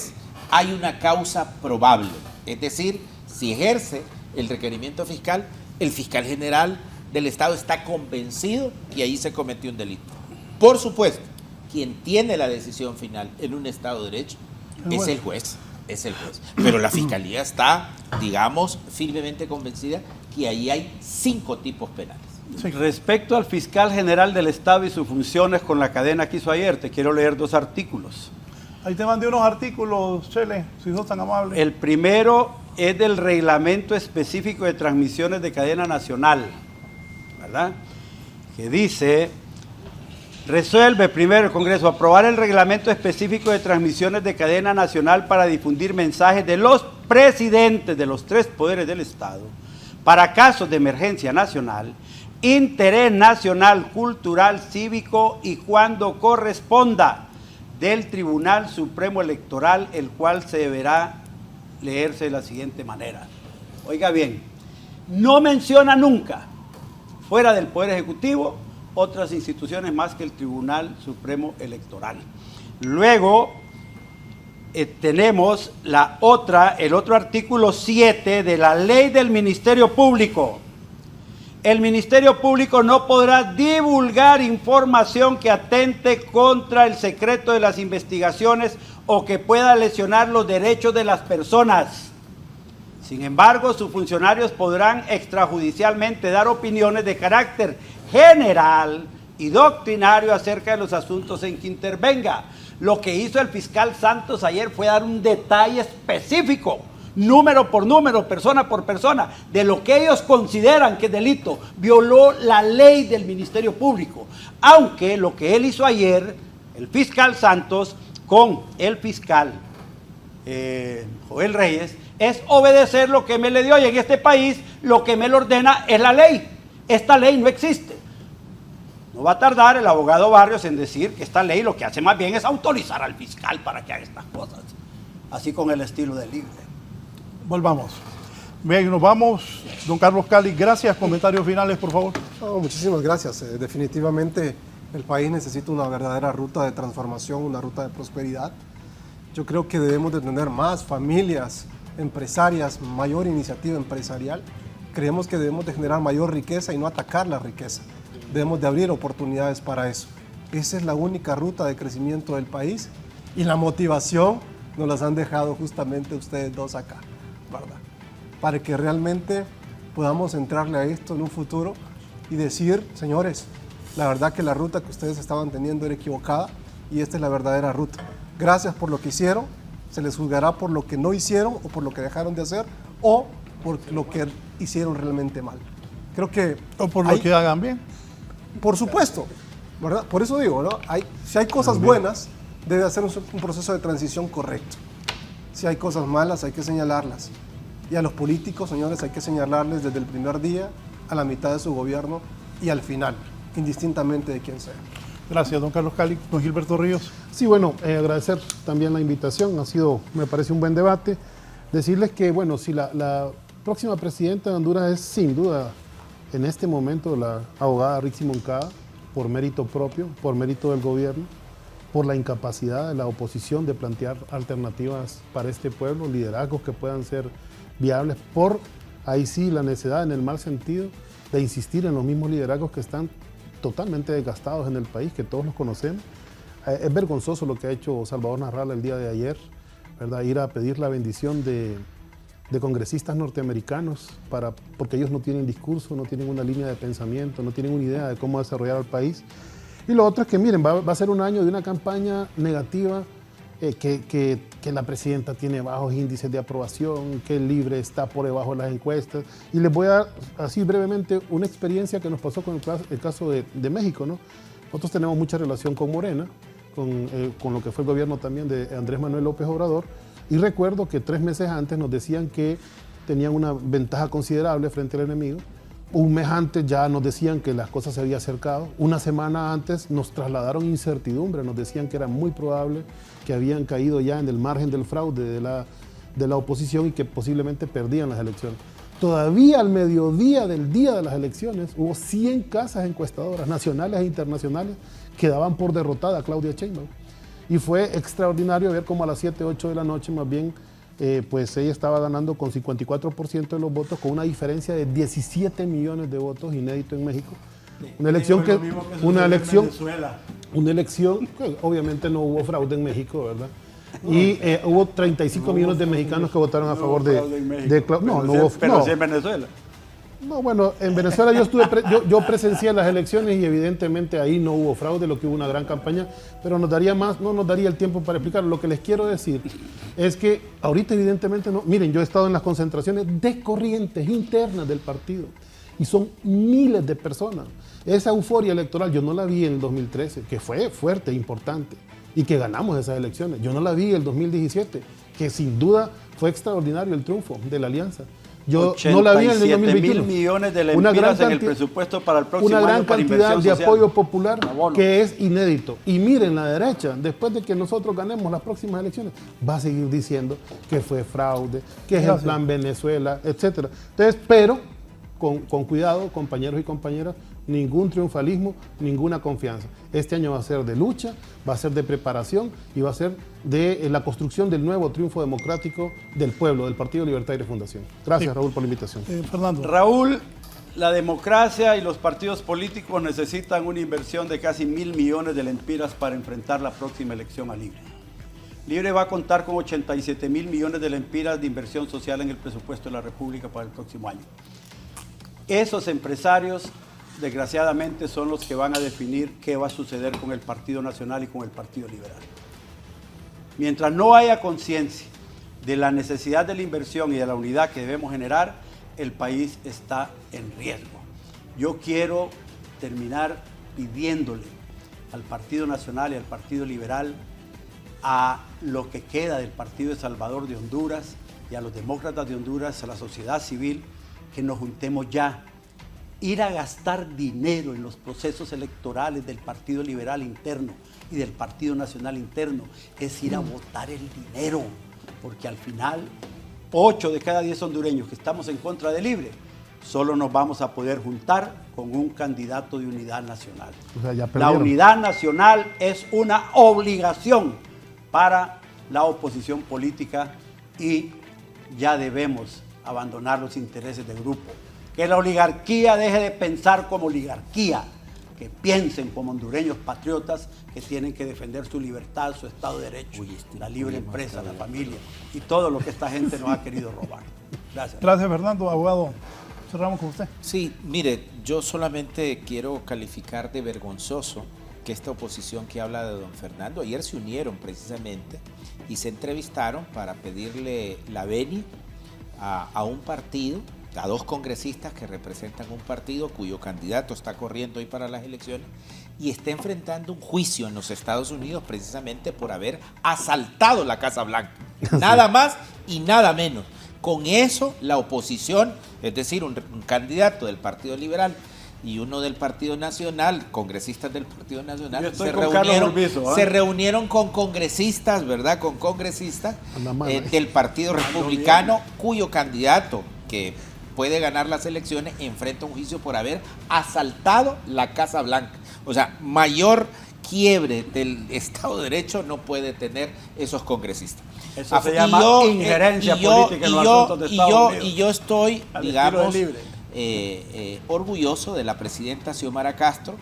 S3: hay una causa probable. Es decir, si ejerce el requerimiento fiscal, el fiscal general del Estado está convencido que ahí se cometió un delito. Por supuesto, quien tiene la decisión final en un Estado de Derecho es el juez. Es el juez. Pero la fiscalía está, digamos, firmemente convencida que ahí hay 5 tipos penales.
S2: Respecto al fiscal general del Estado y sus funciones con la cadena que hizo ayer, te quiero leer 2 artículos.
S1: Ahí te mandé unos artículos, Chele, si sos tan amable.
S2: El primero es del reglamento específico de transmisiones de cadena nacional, ¿verdad? Que dice, resuelve primero el Congreso aprobar el reglamento específico de transmisiones de cadena nacional para difundir mensajes de los presidentes de los 3 poderes del Estado para casos de emergencia nacional, interés nacional, cultural, cívico y cuando corresponda del Tribunal Supremo Electoral, el cual se deberá leerse de la siguiente manera. Oiga bien, no menciona nunca, fuera del Poder Ejecutivo, otras instituciones más que el Tribunal Supremo Electoral. Luego tenemos el otro artículo 7 de la Ley del Ministerio Público, El Ministerio Público no podrá divulgar información que atente contra el secreto de las investigaciones o que pueda lesionar los derechos de las personas. Sin embargo, sus funcionarios podrán extrajudicialmente dar opiniones de carácter general y doctrinario acerca de los asuntos en que intervenga. Lo que hizo el fiscal Santos ayer fue dar un detalle específico, número por número, persona por persona, de lo que ellos consideran que es delito. Violó la ley del Ministerio Público. Aunque lo que él hizo ayer, el fiscal Santos, con el fiscal Joel Reyes, es obedecer lo que me le dio. Y en este país lo que me lo ordena es la ley. Esta ley no existe. No va a tardar el abogado Barrios en decir que esta ley lo que hace más bien es autorizar al fiscal para que haga estas cosas. Así con el estilo de libre.
S1: Volvamos. Bien, nos vamos. Don Carlos Cali, gracias. Comentarios finales, por favor.
S5: No, muchísimas gracias. Definitivamente el país necesita una verdadera ruta de transformación, una ruta de prosperidad. Yo creo que debemos de tener más familias empresarias, mayor iniciativa empresarial. Creemos que debemos de generar mayor riqueza y no atacar la riqueza. Debemos de abrir oportunidades para eso. Esa es la única ruta de crecimiento del país y la motivación nos las han dejado justamente ustedes dos acá, ¿verdad? Para que realmente podamos entrarle a esto en un futuro y decir, señores, la verdad que la ruta que ustedes estaban teniendo era equivocada y esta es la verdadera ruta. Gracias por lo que hicieron, se les juzgará por lo que no hicieron o por lo que dejaron de hacer o por lo que hicieron realmente mal. Creo que...
S1: O por lo que hagan bien.
S5: Por supuesto, ¿verdad? Por eso digo, ¿no? Si hay cosas buenas, debe hacer un proceso de transición correcto. Si hay cosas malas, hay que señalarlas. Y a los políticos, señores, hay que señalarles desde el primer día, a la mitad de su gobierno y al final, indistintamente de quién sea.
S1: Gracias, don Carlos Cali. Don Gilberto Ríos.
S4: Sí, bueno, agradecer también la invitación. Ha sido, me parece, un buen debate. Decirles que, bueno, si la próxima presidenta de Honduras es sin duda en este momento la abogada Rixi Moncada, por mérito propio, por mérito del gobierno, por la incapacidad de la oposición de plantear alternativas para este pueblo, liderazgos que puedan ser viables, por ahí sí la necedad en el mal sentido de insistir en los mismos liderazgos que están totalmente desgastados en el país, que todos los conocemos. Es vergonzoso lo que ha hecho Salvador Narrala el día de ayer, ¿verdad? Ir a pedir la bendición de congresistas norteamericanos porque ellos no tienen discurso, no tienen una línea de pensamiento, no tienen una idea de cómo desarrollar al país. Y lo otro es que, miren, va a ser un año de una campaña negativa, que la presidenta tiene bajos índices de aprobación, que el Libre está por debajo de las encuestas. Y les voy a dar así brevemente una experiencia que nos pasó con el caso de México, ¿no? Nosotros tenemos mucha relación con Morena, con lo que fue el gobierno también de Andrés Manuel López Obrador. Y recuerdo que 3 meses antes nos decían que tenían una ventaja considerable frente al enemigo. Un mes antes ya nos decían que las cosas se habían acercado. Una semana antes nos trasladaron incertidumbre, nos decían que era muy probable que habían caído ya en el margen del fraude de la oposición y que posiblemente perdían las elecciones. Todavía al mediodía del día de las elecciones hubo 100 casas encuestadoras nacionales e internacionales que daban por derrotada a Claudia Sheinbaum. Y fue extraordinario ver cómo a las 7, 8 de la noche más bien pues ella estaba ganando con 54% de los votos, con una diferencia de 17 millones de votos, inédito en México. Una elección que obviamente no hubo fraude en México, ¿verdad? Y hubo 35 millones de mexicanos que votaron a favor de
S2: no hubo. Pero sí en Venezuela.
S4: No, bueno, en Venezuela yo presencié las elecciones y evidentemente ahí no hubo fraude, lo que hubo una gran campaña, pero no nos daría el tiempo para explicarlo. Lo que les quiero decir es que ahorita evidentemente no. Miren, yo he estado en las concentraciones de corrientes internas del partido y son miles de personas. Esa euforia electoral yo no la vi en el 2013, que fue fuerte, importante, y que ganamos esas elecciones. Yo no la vi en el 2017, que sin duda fue extraordinario el triunfo de la alianza. Yo no la vi en el 2021.
S2: 87.000 millones de lempiras en el presupuesto para el próximo año.
S4: Una gran
S2: para
S4: cantidad de
S2: social.
S4: apoyo popular que es inédito. Y miren, la derecha, después de que nosotros ganemos las próximas elecciones, va a seguir diciendo que fue fraude, que es el plan Venezuela, etc. Entonces, pero con cuidado, compañeros y compañeras, ningún triunfalismo, ninguna confianza. Este año va a ser de lucha, va a ser de preparación y va a ser de la construcción del nuevo triunfo democrático del pueblo, del Partido Libertad y Refundación. Gracias, sí. Raúl, por la invitación.
S1: Fernando.
S2: Raúl, La democracia y los partidos políticos necesitan una inversión de casi 1.000 millones de lempiras para enfrentar la próxima elección a Libre. Libre va a contar con 87.000 millones de lempiras de inversión social en el presupuesto de la República para el próximo año. Esos empresarios, desgraciadamente, son los que van a definir qué va a suceder con el Partido Nacional y con el Partido Liberal. Mientras no haya conciencia de la necesidad de la inversión y de la unidad que debemos generar, el país está en riesgo. Yo quiero terminar pidiéndole al Partido Nacional y al Partido Liberal, a lo que queda del Partido de Salvador de Honduras y a los demócratas de Honduras, a la sociedad civil, que nos juntemos ya. Ir a gastar dinero en los procesos electorales del Partido Liberal interno y del Partido Nacional interno es ir a botar el dinero, porque al final 8 de cada 10 hondureños que estamos en contra de Libre, solo nos vamos a poder juntar con un candidato de unidad nacional.
S1: O sea, ya
S2: la
S1: perdieron.
S2: unidad nacional es una obligación para la oposición política y ya debemos abandonar los intereses del grupo. Que la oligarquía deje de pensar como oligarquía, que piensen como hondureños patriotas que tienen que defender su libertad, su Estado de Derecho, la libre empresa, la familia y todo lo que esta gente nos ha querido robar. Gracias.
S1: Gracias, Fernando. Abogado, cerramos con usted.
S3: Sí, mire, yo solamente quiero calificar de vergonzoso que esta oposición que habla de don Fernando, ayer se unieron precisamente y se entrevistaron para pedirle la venia a un partido, a 2 congresistas que representan un partido cuyo candidato está corriendo hoy para las elecciones y está enfrentando un juicio en los Estados Unidos precisamente por haber asaltado la Casa Blanca. Nada más y nada menos. Con eso la oposición, es decir, un candidato del Partido Liberal y uno del Partido Nacional, congresistas del Partido Nacional, se reunieron con congresistas, ¿verdad? Con congresistas del Partido Republicano, cuyo candidato, que puede ganar las elecciones, enfrenta un juicio por haber asaltado la Casa Blanca. O sea, mayor quiebre del Estado de Derecho no puede tener esos congresistas.
S2: Eso se llama injerencia política en los asuntos de Estados Unidos.
S3: Y yo estoy, digamos, orgulloso de la presidenta Xiomara Castro,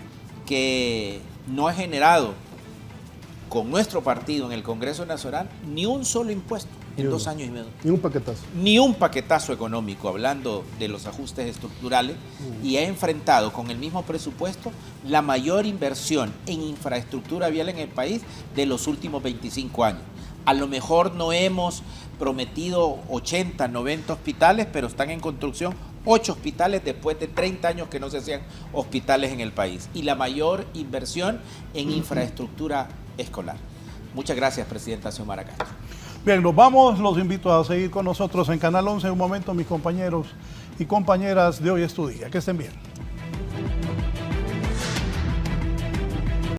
S3: que no ha generado con nuestro partido en el Congreso Nacional ni un solo impuesto en 2 años y medio.
S4: Ni un paquetazo.
S3: Ni un paquetazo económico, hablando de los ajustes estructurales, y ha enfrentado con el mismo presupuesto la mayor inversión en infraestructura vial en el país de los últimos 25 años. A lo mejor no hemos prometido 80, 90 hospitales, pero están en construcción 8 hospitales después de 30 años que no se hacían hospitales en el país. Y la mayor inversión en infraestructura escolar. Muchas gracias, presidenta Xiomara Castro.
S1: Bien, nos vamos. Los invito a seguir con nosotros en Canal 11 en un momento, mis compañeros y compañeras de Hoy es tu Día. Que estén bien.